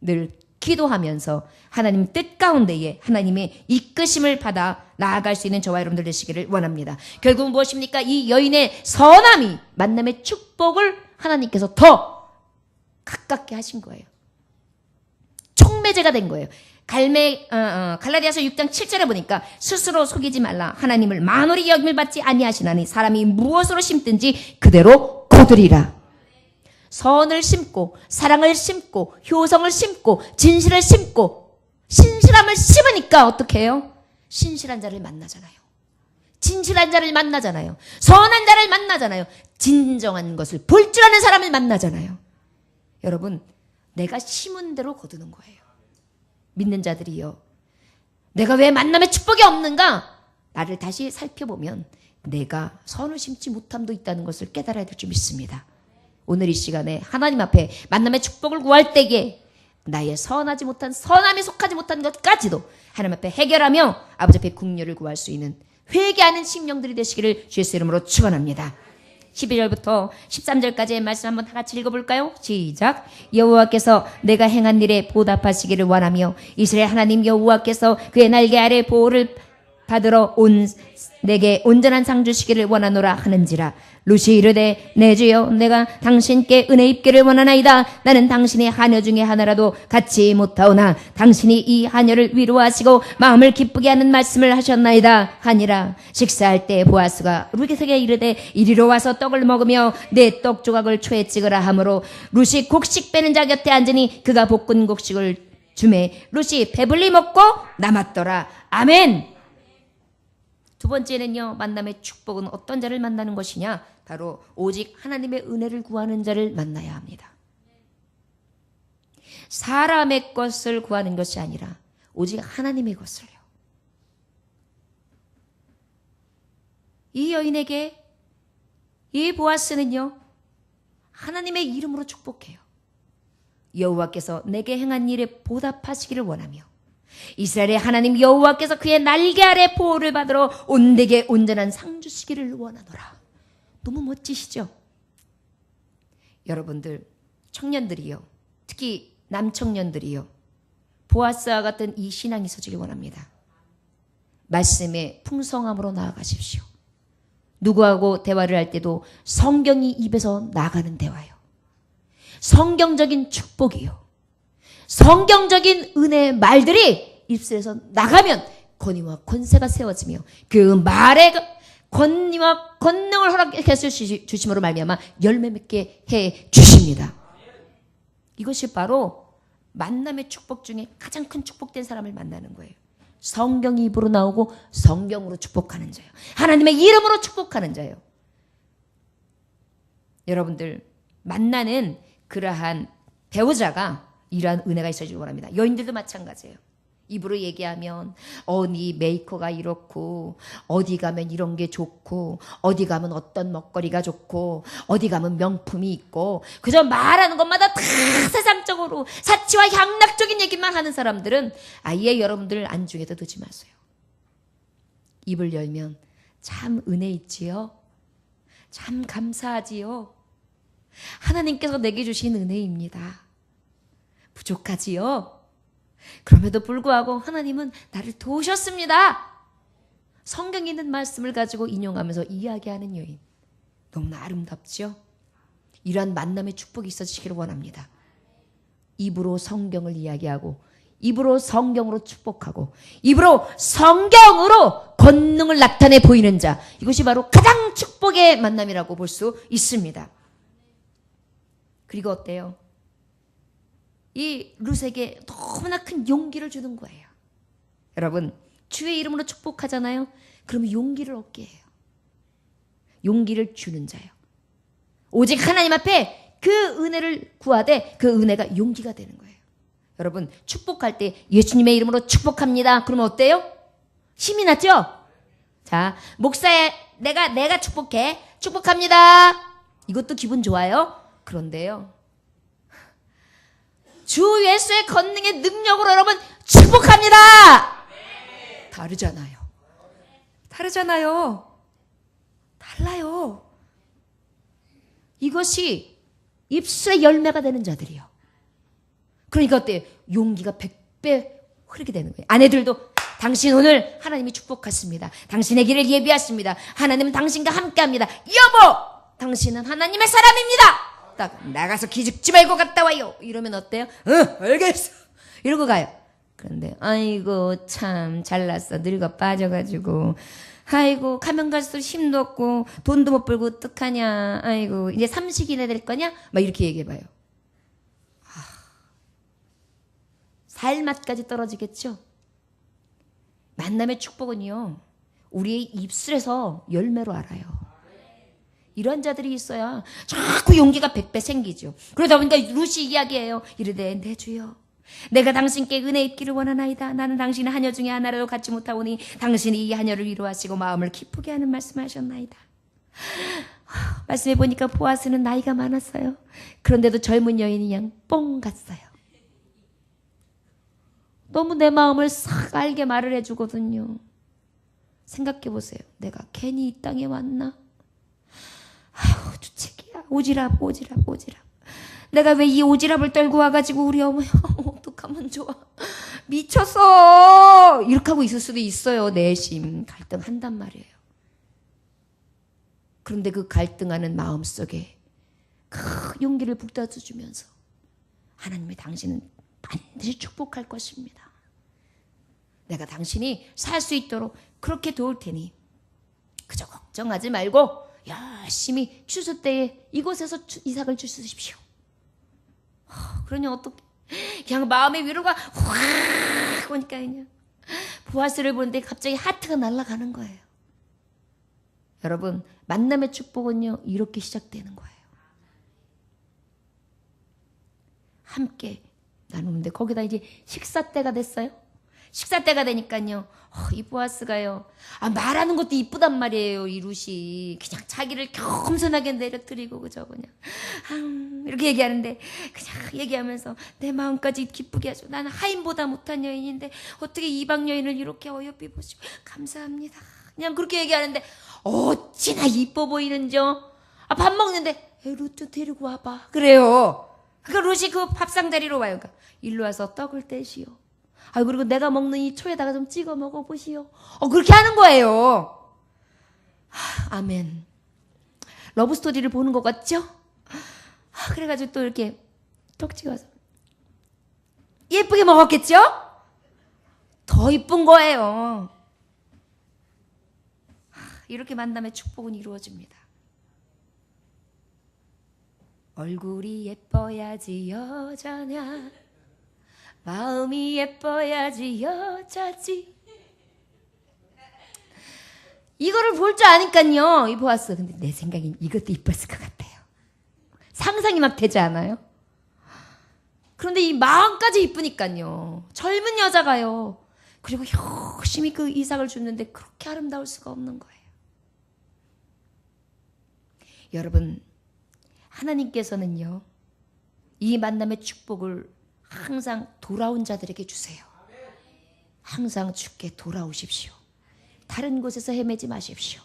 늘 기도하면서 하나님 뜻 가운데에 하나님의 이끄심을 받아 나아갈 수 있는 저와 여러분들 되시기를 원합니다. 결국은 무엇입니까? 이 여인의 선함이 만남의 축복을 하나님께서 더 가깝게 하신 거예요. 촉매제가 된 거예요. 갈라디아서 6장 7절에 보니까 스스로 속이지 말라. 하나님을 만홀히 여김을 받지 아니하시나니 사람이 무엇으로 심든지 그대로 거두리라. 선을 심고 사랑을 심고 효성을 심고 진실을 심고 신실함을 심으니까 어떻게 해요? 신실한 자를 만나잖아요. 진실한 자를 만나잖아요. 선한 자를 만나잖아요. 진정한 것을 볼 줄 아는 사람을 만나잖아요. 여러분, 내가 심은 대로 거두는 거예요. 믿는 자들이요, 내가 왜 만남의 축복이 없는가? 나를 다시 살펴보면 내가 선을 심지 못함도 있다는 것을 깨달아야 될 줄 믿습니다. 오늘 이 시간에 하나님 앞에 만남의 축복을 구할 때에 나의 선하지 못한, 선함에 속하지 못한 것까지도 하나님 앞에 해결하며 아버지 앞에 긍휼을 구할 수 있는 회개하는 심령들이 되시기를 주 예수 이름으로 축원합니다. 12절부터 13절까지의 말씀 한번 다 같이 읽어볼까요? 시작. 여호와께서 내가 행한 일에 보답하시기를 원하며 이스라엘 하나님 여호와께서 그의 날개 아래 보호를 받으러 내게 온전한 상 주시기를 원하노라 하는지라. 루시 이르되 내 주여 내가 당신께 은혜 입기를 원하나이다. 나는 당신의 하녀 중에 하나라도 갖지 못하오나 당신이 이 하녀를 위로하시고 마음을 기쁘게 하는 말씀을 하셨나이다 하니라. 식사할 때 보아스가 루시에게 이르되 이리로 와서 떡을 먹으며 내 떡 조각을 초에 찍으라 하므로 루시 곡식 빼는 자 곁에 앉으니 그가 볶은 곡식을 주매 루시 배불리 먹고 남았더라. 아멘. 두 번째는요, 만남의 축복은 어떤 자를 만나는 것이냐? 바로 오직 하나님의 은혜를 구하는 자를 만나야 합니다. 사람의 것을 구하는 것이 아니라 오직 하나님의 것을요. 이 여인에게 이 보아스는요, 하나님의 이름으로 축복해요. 여호와께서 내게 행한 일에 보답하시기를 원하며 이스라엘의 하나님 여호와께서 그의 날개 아래 보호를 받으러 온데게 온전한 상 주시기를 원하노라. 너무 멋지시죠? 여러분들, 청년들이요, 특히 남청년들이요, 보아스와 같은 이 신앙이 있어지길 원합니다. 말씀의 풍성함으로 나아가십시오. 누구하고 대화를 할 때도 성경이 입에서 나가는 대화요, 성경적인 축복이요, 성경적인 은혜의 말들이 입술에서 나가면 권위와 권세가 세워지며 그 말의 권위와 권능을 허락해 주심으로 말미암아 열매 맺게 해 주십니다. 이것이 바로 만남의 축복 중에 가장 큰 축복된 사람을 만나는 거예요. 성경이 입으로 나오고 성경으로 축복하는 자예요. 하나님의 이름으로 축복하는 자예요. 여러분들, 만나는 그러한 배우자가 이러한 은혜가 있어지기 원합니다. 여인들도 마찬가지예요. 입으로 얘기하면 어디 메이커가 이렇고 어디 가면 이런 게 좋고 어디 가면 어떤 먹거리가 좋고 어디 가면 명품이 있고 그저 말하는 것마다 다 세상적으로 사치와 향락적인 얘기만 하는 사람들은 아예 여러분들 안중에도 두지 마세요. 입을 열면 참 은혜 있지요. 참 감사하지요. 하나님께서 내게 주신 은혜입니다. 부족하지요. 그럼에도 불구하고 하나님은 나를 도우셨습니다. 성경에 있는 말씀을 가지고 인용하면서 이야기하는 여인. 너무나 아름답죠? 이러한 만남의 축복이 있어지기를 원합니다. 입으로 성경을 이야기하고 입으로 성경으로 축복하고 입으로 성경으로 권능을 나타내 보이는 자. 이것이 바로 가장 축복의 만남이라고 볼 수 있습니다. 그리고 어때요? 이 룻에게 너무나 큰 용기를 주는 거예요. 여러분, 주의 이름으로 축복하잖아요. 그러면 용기를 얻게 해요. 용기를 주는 자예요. 오직 하나님 앞에 그 은혜를 구하되 그 은혜가 용기가 되는 거예요. 여러분, 축복할 때 예수님의 이름으로 축복합니다. 그러면 어때요? 힘이 났죠? 자, 목사의 내가 축복해. 축복합니다. 이것도 기분 좋아요. 그런데요. 주 예수의 권능의 능력으로 여러분 축복합니다. 다르잖아요. 다르잖아요. 달라요. 이것이 입술의 열매가 되는 자들이요. 그러니까 어때요? 용기가 100배 흐르게 되는 거예요. 아내들도 당신 오늘 하나님이 축복하십니다. 당신의 길을 예비하십니다. 하나님은 당신과 함께합니다. 여보, 당신은 하나님의 사람입니다. 딱 나가서 기죽지 말고 갔다 와요. 이러면 어때요? 알겠어. 이러고 가요. 그런데 아이고 참 잘났어. 늙어 빠져가지고 아이고 가면 갈수록 힘도 없고 돈도 못 벌고 어떡하냐. 아이고 이제 삼식이나 될 거냐? 막 이렇게 얘기해봐요. 살맛까지 떨어지겠죠? 만남의 축복은요. 우리의 입술에서 열매로 알아요. 이런 자들이 있어야 자꾸 용기가 100배 생기죠. 그러다 보니까 룻이 이야기해요. 이르되 내 주여 내가 당신께 은혜 입기를 원하나이다. 나는 당신의 하녀 중에 하나라도 갖지 못하오니 당신이 이 하녀를 위로하시고 마음을 기쁘게 하는 말씀하셨나이다. 말씀해 보니까 보아스는 나이가 많았어요. 그런데도 젊은 여인이 그냥 뽕 갔어요. 너무 내 마음을 싹 알게 말을 해주거든요. 생각해 보세요. 내가 괜히 이 땅에 왔나? 아휴 주책이야. 오지랖. 내가 왜 이 오지랖을 떨고 와가지고 우리 어머니 어떡하면 좋아. 미쳤어. 이렇게 하고 있을 수도 있어요. 내심 갈등한단 말이에요. 그런데 그 갈등하는 마음속에 큰 용기를 북돋아주면서 하나님이 당신은 반드시 축복할 것입니다. 내가 당신이 살 수 있도록 그렇게 도울 테니 그저 걱정하지 말고 열심히 추수 때에 이곳에서 이삭을 주십시오. 그러니 어떻게 그냥 마음의 위로가 확 오니까 그냥 보아스를 보는데 갑자기 하트가 날아가는 거예요. 여러분 만남의 축복은요 이렇게 시작되는 거예요. 함께 나누는데 거기다 이제 식사 때가 됐어요. 식사 때가 되니까요. 이 보아스가요. 말하는 것도 이쁘단 말이에요. 이 룻이 그냥 자기를 겸손하게 내려뜨리고 그저 그냥 이렇게 얘기하는데 그냥 얘기하면서 내 마음까지 기쁘게 하죠. 나는 하인보다 못한 여인인데 어떻게 이방 여인을 이렇게 어여삐 보시고 감사합니다. 그냥 그렇게 얘기하는데 어찌나 이뻐 보이는죠. 밥 먹는데 룻도 데리고 와봐. 그래요. 그 룻이 그 밥상 자리로 와요. 그러니까 일로 와서 떡을 떼시오. 그리고 내가 먹는 이 초에다가 좀 찍어 먹어보시오. 그렇게 하는 거예요. 아멘. 러브스토리를 보는 것 같죠? 그래가지고 또 이렇게 떡 찍어서 예쁘게 먹었겠죠? 더 이쁜 거예요. 이렇게 만남의 축복은 이루어집니다. 얼굴이 예뻐야지 여자냐 마음이 예뻐야지 여자지. 이거를 볼 줄 아니까요. 이 보았어. 근데 내 생각엔 이것도 이뻤을 것 같아요. 상상이 막 되지 않아요? 그런데 이 마음까지 이쁘니까요. 젊은 여자가요. 그리고 열심히 그 이삭을 줍는데 그렇게 아름다울 수가 없는 거예요. 여러분, 하나님께서는요, 이 만남의 축복을 항상 돌아온 자들에게 주세요. 항상 주께 돌아오십시오. 다른 곳에서 헤매지 마십시오.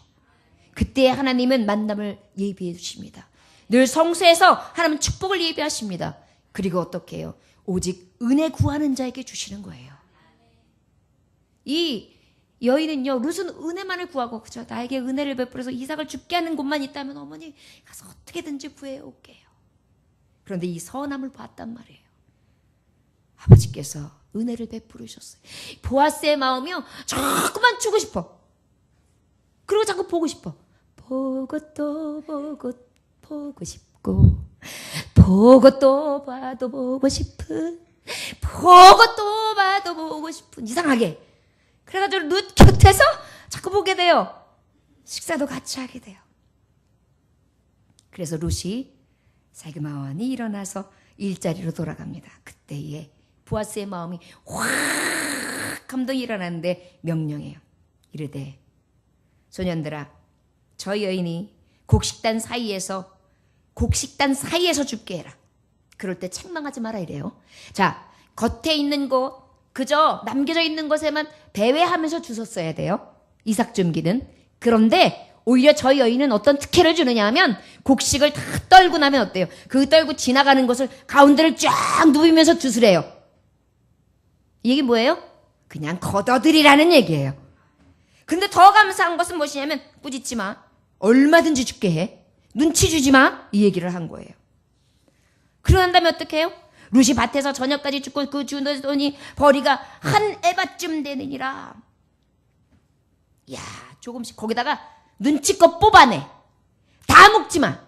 그때 하나님은 만남을 예비해 주십니다. 늘 성소에서 하나님은 축복을 예비하십니다. 그리고 어떻게 해요? 오직 은혜 구하는 자에게 주시는 거예요. 이 여인은요, 룻은 은혜만을 구하고, 그죠? 나에게 은혜를 베풀어서 이삭을 죽게 하는 곳만 있다면 어머니 가서 어떻게든지 구해올게요. 그런데 이 선함을 봤단 말이에요. 아버지께서 은혜를 베풀으셨어요. 보아스의 마음이요, 자꾸만 주고 싶어. 그리고 자꾸 보고 싶어. 보고 또 보고 싶고, 보고 또 봐도 보고 싶은, 보고 또 봐도 보고 싶은. 이상하게. 그래가지고 룻 곁에서 자꾸 보게 돼요. 식사도 같이 하게 돼요. 그래서 룻이 살그마니 일어나서 일자리로 돌아갑니다. 그때에 보아스의 마음이 확 감동이 일어나는데 명령해요. 이르되 소년들아, 저 여인이 곡식단 사이에서 줍게 해라. 그럴 때 책망하지 마라 이래요. 자, 겉에 있는 거 그저 남겨져 있는 것에만 배회하면서 주셨어야 돼요. 이삭 줍기는. 그런데 오히려 저 여인은 어떤 특혜를 주느냐 하면 곡식을 다 떨고 나면 어때요? 그 떨고 지나가는 것을 가운데를 쫙 누비면서 주스래요. 이 얘기 뭐예요? 그냥 걷어들이라는 얘기예요. 근데 더 감사한 것은 무엇이냐면 꾸짖지 마. 얼마든지 줄게 해. 눈치 주지 마. 이 얘기를 한 거예요. 그러고 난 다음에 어떻게 해요? 룻이 밭에서 저녁까지 죽고 그 주더니 벌이가 한 에바쯤 되느니라. 야, 조금씩 거기다가 눈치껏 뽑아내. 다 먹지 마.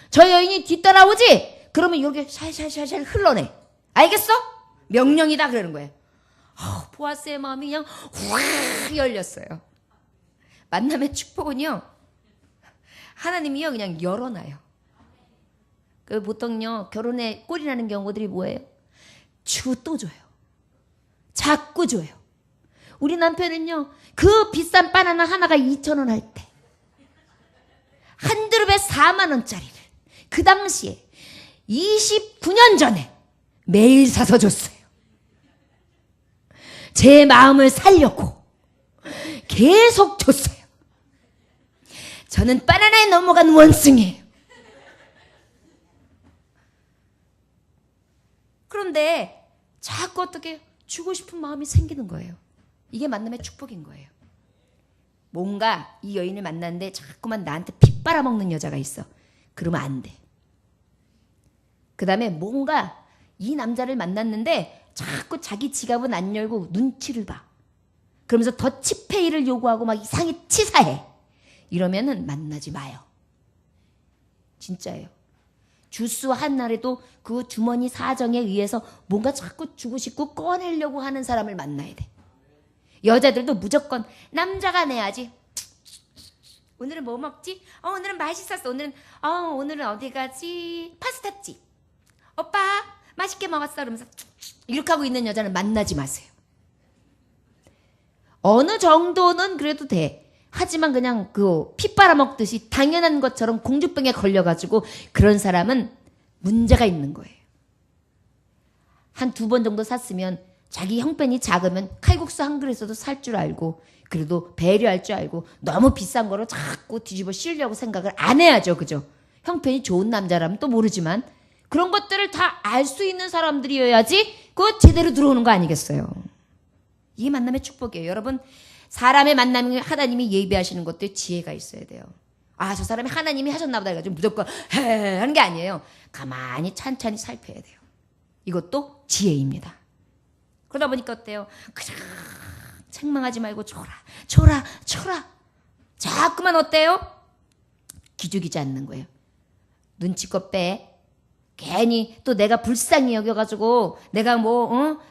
저 여인이 뒤따라오지? 그러면 여기 샬샬샬샬 흘러내. 알겠어? 명령이다 그러는 거예요. 보아스의 마음이 그냥 확 열렸어요. 만남의 축복은요, 하나님이요 그냥 열어놔요. 그 보통요 결혼에 꼴이 나는 경우들이 뭐예요? 주고 또 줘요. 자꾸 줘요. 우리 남편은요, 그 비싼 바나나 하나가 2,000원 할 때 한 그룹에 4만 원짜리를 그 당시에 29년 전에 매일 사서 줬어요. 제 마음을 살려고 계속 줬어요. 저는 바나나에 넘어간 원숭이에요. 그런데 자꾸 어떻게 주고 싶은 마음이 생기는 거예요. 이게 만남의 축복인 거예요. 뭔가 이 여인을 만났는데 자꾸만 나한테 피 빨아먹는 여자가 있어. 그러면 안 돼. 그 다음에 뭔가 이 남자를 만났는데 자꾸 자기 지갑은 안 열고 눈치를 봐. 그러면서 더치페이를 요구하고 막 이상하게 치사해. 이러면은 만나지 마요. 진짜예요. 주스 한 날에도 그 주머니 사정에 의해서 뭔가 자꾸 주고 싶고 꺼내려고 하는 사람을 만나야 돼. 여자들도 무조건 남자가 내야지. 오늘은 뭐 먹지? 오늘은 맛있었어. 오늘은 어디 가지? 파스타집. 오빠 맛있게 먹었어. 그러면서 이렇게 하고 있는 여자는 만나지 마세요. 어느 정도는 그래도 돼. 하지만 그냥 그 피 빨아먹듯이 당연한 것처럼 공주병에 걸려가지고 그런 사람은 문제가 있는 거예요. 한 2번 정도 샀으면 자기 형편이 작으면 칼국수 한 그릇에도 살 줄 알고, 그래도 배려할 줄 알고 너무 비싼 거로 자꾸 뒤집어 씌우려고 생각을 안 해야죠. 그죠? 형편이 좋은 남자라면 또 모르지만 그런 것들을 다 알 수 있는 사람들이어야지 그거 제대로 들어오는 거 아니겠어요? 이게 만남의 축복이에요. 여러분, 사람의 만남이 하나님이 예비하시는 것도 지혜가 있어야 돼요. 저 사람이 하나님이 하셨나 보다 해가지고 무조건 해 하는 게 아니에요. 가만히 찬찬히 살펴야 돼요. 이것도 지혜입니다. 그러다 보니까 어때요? 그냥 책망하지 말고 줘라. 자꾸만 어때요? 기죽이지 않는 거예요. 눈치껏 빼. 괜히 또 내가 불쌍히 여겨가지고 내가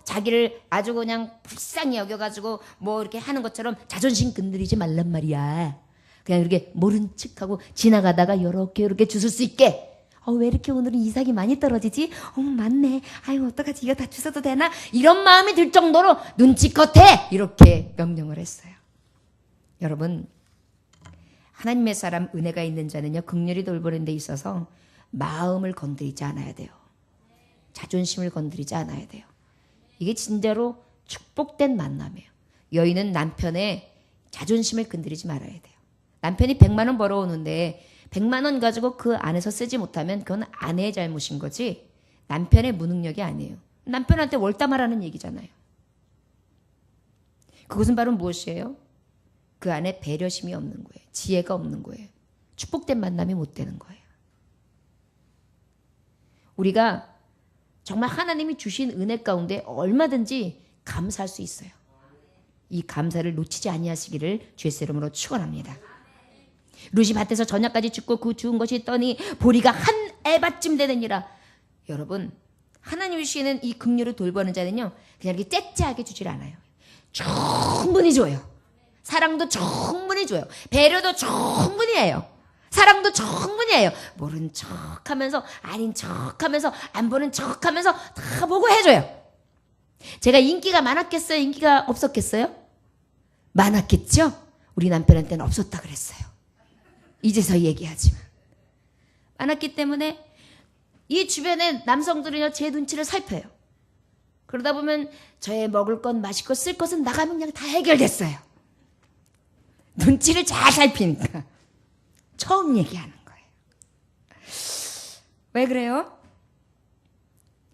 자기를 아주 그냥 불쌍히 여겨가지고 이렇게 하는 것처럼 자존심 건드리지 말란 말이야. 그냥 이렇게 모른 척하고 지나가다가 요렇게 주술 수 있게 왜 이렇게 오늘은 이삭이 많이 떨어지지? 맞네. 아유, 어떡하지? 이거 다 주워도 되나? 이런 마음이 들 정도로 눈치껏 해! 이렇게 명령을 했어요. 여러분, 하나님의 사람, 은혜가 있는 자는요, 긍휼히 돌보는 데 있어서 마음을 건드리지 않아야 돼요. 자존심을 건드리지 않아야 돼요. 이게 진짜로 축복된 만남이에요. 여인은 남편의 자존심을 건드리지 말아야 돼요. 남편이 100만 원 벌어오는데 100만 원 가지고 그 안에서 쓰지 못하면 그건 아내의 잘못인 거지 남편의 무능력이 아니에요. 남편한테 월담하라는 얘기잖아요. 그것은 바로 무엇이에요? 그 안에 배려심이 없는 거예요. 지혜가 없는 거예요. 축복된 만남이 못 되는 거예요. 우리가 정말 하나님이 주신 은혜 가운데 얼마든지 감사할 수 있어요. 이 감사를 놓치지 아니하시기를 주의 이름으로 축원합니다. 룻이 밭에서 저녁까지 죽고 그 주운 것이 있더니 보리가 한 에바쯤 되느니라. 여러분, 하나님이 주시는 이 긍휼을 돌보는 자는요, 그냥 이렇게 째째하게 주질 않아요. 충분히 줘요. 사랑도 충분히 줘요. 배려도 충분히 해요. 사랑도 충분히 해요. 모른 척하면서 아닌 척하면서 안 보는 척하면서 다 보고 해줘요. 제가 인기가 많았겠어요? 인기가 없었겠어요? 많았겠죠? 우리 남편한테는 없었다 그랬어요. 이제서 얘기하지만 많았기 때문에 이 주변의 남성들은요, 제 눈치를 살펴요. 그러다 보면 저의 먹을 것, 마실 것, 쓸 것은 나가면 그냥 다 해결됐어요. 눈치를 잘 살피니까 처음 얘기하는 거예요. 왜 그래요?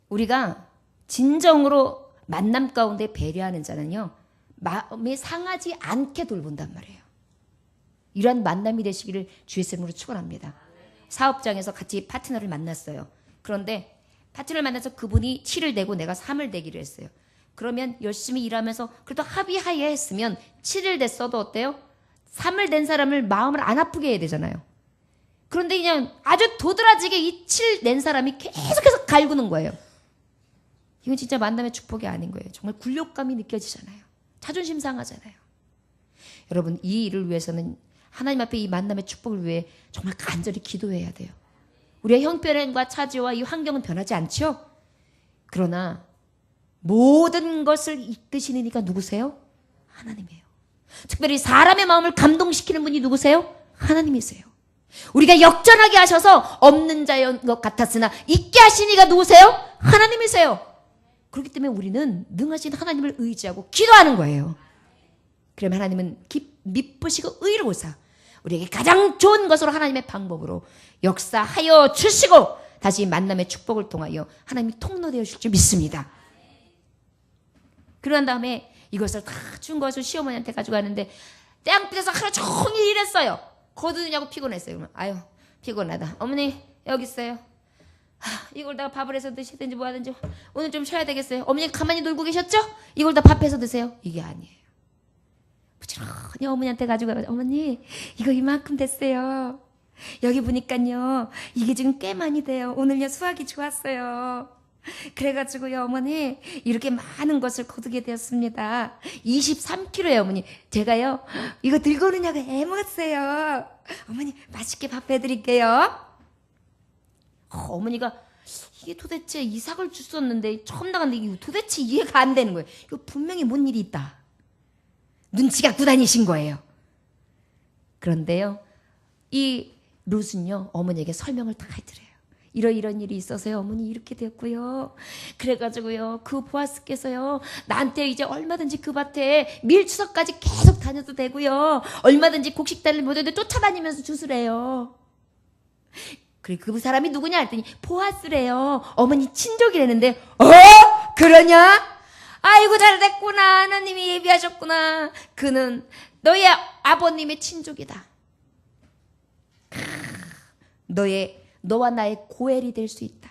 우리가 진정으로 만남 가운데 배려하는 자는요, 마음이 상하지 않게 돌본단 말이에요. 이러한 만남이 되시기를 주의 이름으로 축원합니다. 사업장에서 같이 파트너를 만났어요. 그런데 파트너를 만나서 그분이 7을 내고 내가 3을 내기로 했어요. 그러면 열심히 일하면서 그래도 합의하에 했으면 7을 냈어도 어때요? 3을 낸 사람을 마음을 안 아프게 해야 되잖아요. 그런데 그냥 아주 도드라지게 이 7 낸 사람이 계속해서 갈구는 거예요. 이건 진짜 만남의 축복이 아닌 거예요. 정말 굴욕감이 느껴지잖아요. 자존심 상하잖아요. 여러분, 이 일을 위해서는 하나님 앞에 이 만남의 축복을 위해 정말 간절히 기도해야 돼요. 우리의 형편과 차지와 이 환경은 변하지 않죠? 그러나 모든 것을 이끄시는 이가 누구세요? 하나님이에요. 특별히 사람의 마음을 감동시키는 분이 누구세요? 하나님이세요. 우리가 역전하게 하셔서 없는 자인 것 같았으나 있게 하신 이가 누구세요? 하나님이세요. 그렇기 때문에 우리는 능하신 하나님을 의지하고 기도하는 거예요. 그러면 하나님은 미쁘시고 의로우사 우리에게 가장 좋은 것으로 하나님의 방법으로 역사하여 주시고 다시 만남의 축복을 통하여 하나님이 통로되어 주실 줄 믿습니다. 그러한 다음에 이것을 다 준 것을 시어머니한테 가져가는데 땅끝에서 하루 종일 일했어요. 거두느냐고 피곤했어요. 그러면 아유 피곤하다. 어머니 여기 있어요. 이걸 다 밥을 해서 드시든지 뭐 하든지 오늘 좀 쉬어야 되겠어요. 어머니 가만히 놀고 계셨죠? 이걸 다 밥해서 드세요. 이게 아니에요. 부지런히 어머니한테 가져가요. 어머니 이거 이만큼 됐어요. 여기 보니까요 이게 지금 꽤 많이 돼요. 오늘요 수확이 좋았어요. 그래가지고요 어머니 이렇게 많은 것을 거두게 되었습니다. 23kg예요 어머니. 제가요 이거 들고 오느냐고 애먹었어요. 어머니 맛있게 밥 해드릴게요. 어머니가 이게 도대체 이삭을 줬었는데 처음 나갔는데 이게 도대체 이해가 안 되는 거예요. 이거 분명히 뭔 일이 있다. 눈치가 구다니신 거예요. 그런데요 이 룻은요 어머니에게 설명을 다 해드려요. 이런 일이 있어서요 어머니 이렇게 되었고요. 그래가지고요 그 보아스께서요 나한테 이제 얼마든지 그 밭에 밀추석까지 계속 다녀도 되고요. 얼마든지 곡식단을 모두들 쫓아다니면서 주스래요. 그래 그 사람이 누구냐 했더니 보아스래요. 어머니 친족이라는데 그러냐? 아이고 잘됐구나. 하나님이 예비하셨구나. 그는 너의 아버님의 친족이다. 너와 나의 고엘이 될 수 있다.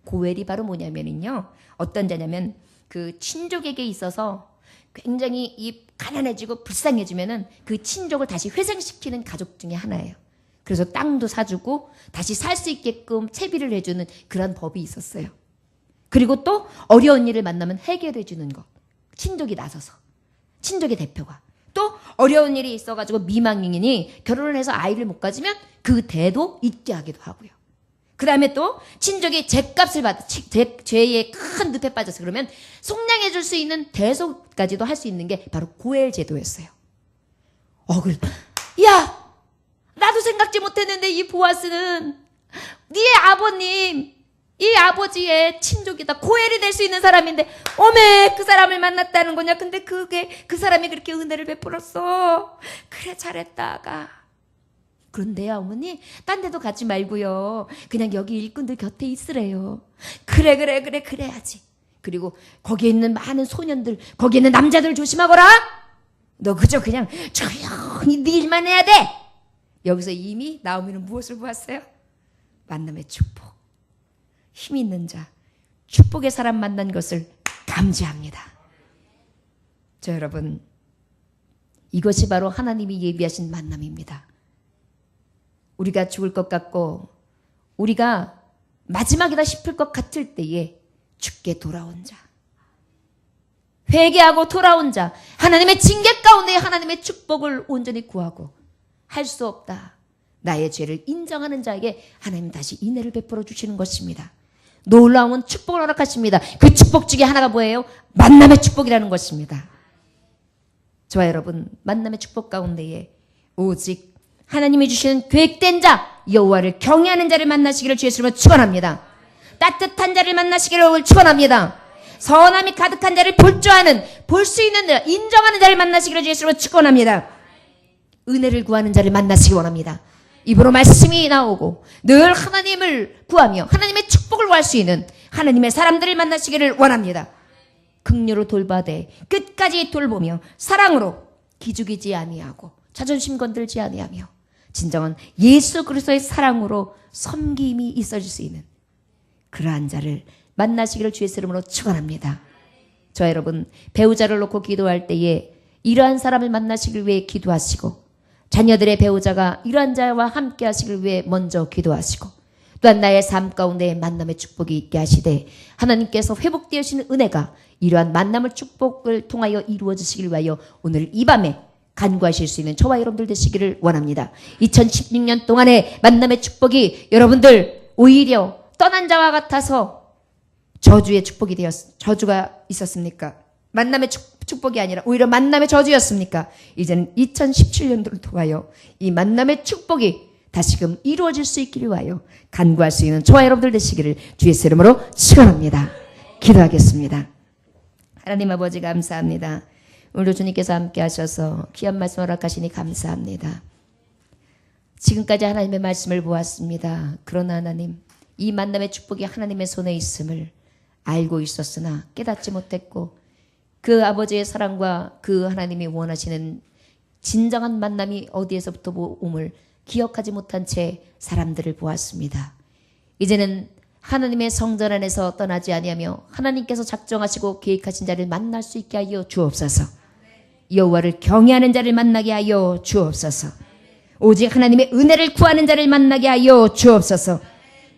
고엘이 바로 뭐냐면요 어떤 자냐면 그 친족에게 있어서 굉장히 이 가난해지고 불쌍해지면은 그 친족을 다시 회생시키는 가족 중에 하나예요. 그래서 땅도 사주고 다시 살 수 있게끔 채비를 해주는 그런 법이 있었어요. 그리고 또 어려운 일을 만나면 해결해 주는 것. 친족이 나서서. 친족의 대표가. 또 어려운 일이 있어가지고 미망인이 결혼을 해서 아이를 못 가지면 그 대도 잊게 하기도 하고요. 그 다음에 또 친족이 죄값을 받아 죄의 큰 늪에 빠져서 그러면 속량해 줄 수 있는 대속까지도 할 수 있는 게 바로 고엘 제도였어요. 야, 나도 생각지 못했는데 이 보아스는 네 아버님, 이 아버지의 친족이다. 고엘이 될 수 있는 사람인데 어메 그 사람을 만났다는 거냐. 근데 그 사람이 그렇게 은혜를 베풀었어. 그래 잘했다가. 그런데요 어머니 딴 데도 가지 말고요. 그냥 여기 일꾼들 곁에 있으래요. 그래야지. 그리고 거기에 있는 많은 소년들, 거기에 있는 남자들 조심하거라. 너 그저 그냥 조용히 네 일만 해야 돼. 여기서 이미 나오미는 무엇을 보았어요? 만남의 축복. 힘 있는 자, 축복의 사람 만난 것을 감지합니다. 자 여러분, 이것이 바로 하나님이 예비하신 만남입니다. 우리가 죽을 것 같고 우리가 마지막이다 싶을 것 같을 때에 죽게 돌아온 자, 회개하고 돌아온 자, 하나님의 징계 가운데 하나님의 축복을 온전히 구하고 할 수 없다, 나의 죄를 인정하는 자에게 하나님 다시 인애를 베풀어 주시는 것입니다. 놀라운 축복을 허락하십니다. 그 축복 중에 하나가 뭐예요? 만남의 축복이라는 것입니다. 저와 여러분, 만남의 축복 가운데에 오직 하나님이 주시는 계획된 자, 여호와를 경외하는 자를 만나시기를 주의 이름으로 축원합니다. 따뜻한 자를 만나시기를 축원합니다. 선함이 가득한 자를 볼 줄 아는, 볼 수 있는 자, 인정하는 자를 만나시기를 주의 이름으로 축원합니다. 은혜를 구하는 자를 만나시기 원합니다. 입으로 말씀이 나오고 늘 하나님을 구하며 하나님의 축복을 구할 수 있는 하나님의 사람들을 만나시기를 원합니다. 긍휼로 돌봐대 끝까지 돌보며 사랑으로 기죽이지 아니하고 자존심 건들지 아니하며 진정한 예수 그리스도의 사랑으로 섬김이 있어질 수 있는 그러한 자를 만나시기를 주의 이름으로 축원합니다. 저 여러분, 배우자를 놓고 기도할 때에 이러한 사람을 만나시길 위해 기도하시고 자녀들의 배우자가 이러한 자와 함께 하시길 위해 먼저 기도하시고 또한 나의 삶 가운데 만남의 축복이 있게 하시되 하나님께서 회복되어지는 은혜가 이러한 만남의 축복을 통하여 이루어지시길 위하여 오늘 이 밤에 간구하실 수 있는 저와 여러분들 되시기를 원합니다. 2016년 동안의 만남의 축복이 여러분들 오히려 떠난 자와 같아서 저주의 축복이 저주가 있었습니까? 만남의 축복이 아니라 오히려 만남의 저주였습니까? 이제는 2017년도를 통하여 이 만남의 축복이 다시금 이루어질 수 있기를 위하여 간구할 수 있는 저와 여러분들 되시기를 주의 이름으로 축원합니다. 기도하겠습니다. 하나님 아버지 감사합니다. 오늘도 주님께서 함께 하셔서 귀한 말씀 허락하시니 감사합니다. 지금까지 하나님의 말씀을 보았습니다. 그러나 하나님, 이 만남의 축복이 하나님의 손에 있음을 알고 있었으나 깨닫지 못했고 그 아버지의 사랑과 그 하나님이 원하시는 진정한 만남이 어디에서부터 옴을 기억하지 못한 채 사람들을 보았습니다. 이제는 하나님의 성전 안에서 떠나지 아니하며 하나님께서 작정하시고 계획하신 자를 만날 수 있게 하여 주옵소서. 여호와를 경외하는 자를 만나게 하여 주옵소서. 오직 하나님의 은혜를 구하는 자를 만나게 하여 주옵소서.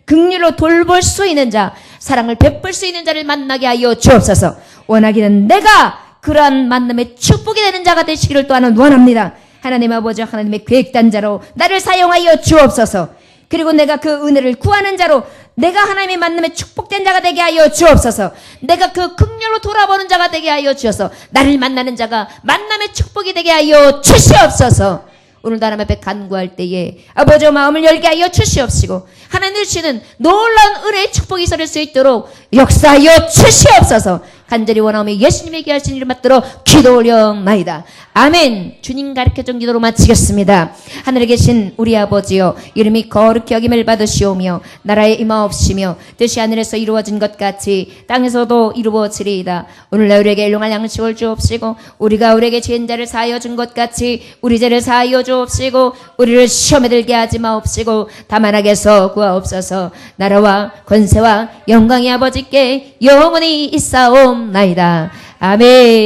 긍휼로 돌볼 수 있는 자, 사랑을 베풀 수 있는 자를 만나게 하여 주옵소서. 원하기는 내가 그러한 만남의 축복이 되는 자가 되시기를 또한 원합니다. 하나님 아버지, 하나님의 계획단 자로 나를 사용하여 주옵소서. 그리고 내가 그 은혜를 구하는 자로 내가 하나님의 만남에 축복된 자가 되게 하여 주옵소서. 내가 그 긍휼로 돌아보는 자가 되게 하여 주셔서 나를 만나는 자가 만남의 축복이 되게 하여 주시옵소서. 오늘도 하나님 앞에 간구할 때에 아버지의 마음을 열게 하여 주시옵시고 하나님 주시는 놀라운 은혜의 축복이 있을 수 있도록 역사하여 주시옵소서. 간절히 원하오며 예수님에게 하신 이름 받들어 기도 올려나이다. 아멘. 주님 가르쳐준 기도로 마치겠습니다. 하늘에 계신 우리 아버지여, 이름이 거룩히 여김을 받으시오며 나라에 임하옵시며 뜻이 하늘에서 이루어진 것 같이 땅에서도 이루어지리이다. 오늘날 우리에게 일용할 양식을 주옵시고 우리가 우리에게 죄인 자를 사하여 준 것 같이 우리 죄를 사하여 주옵시고 우리를 시험에 들게 하지 마옵시고 다만 악에서 구하옵소서. 나라와 권세와 영광의 아버지께 영원히 있사옵나이다. 아멘.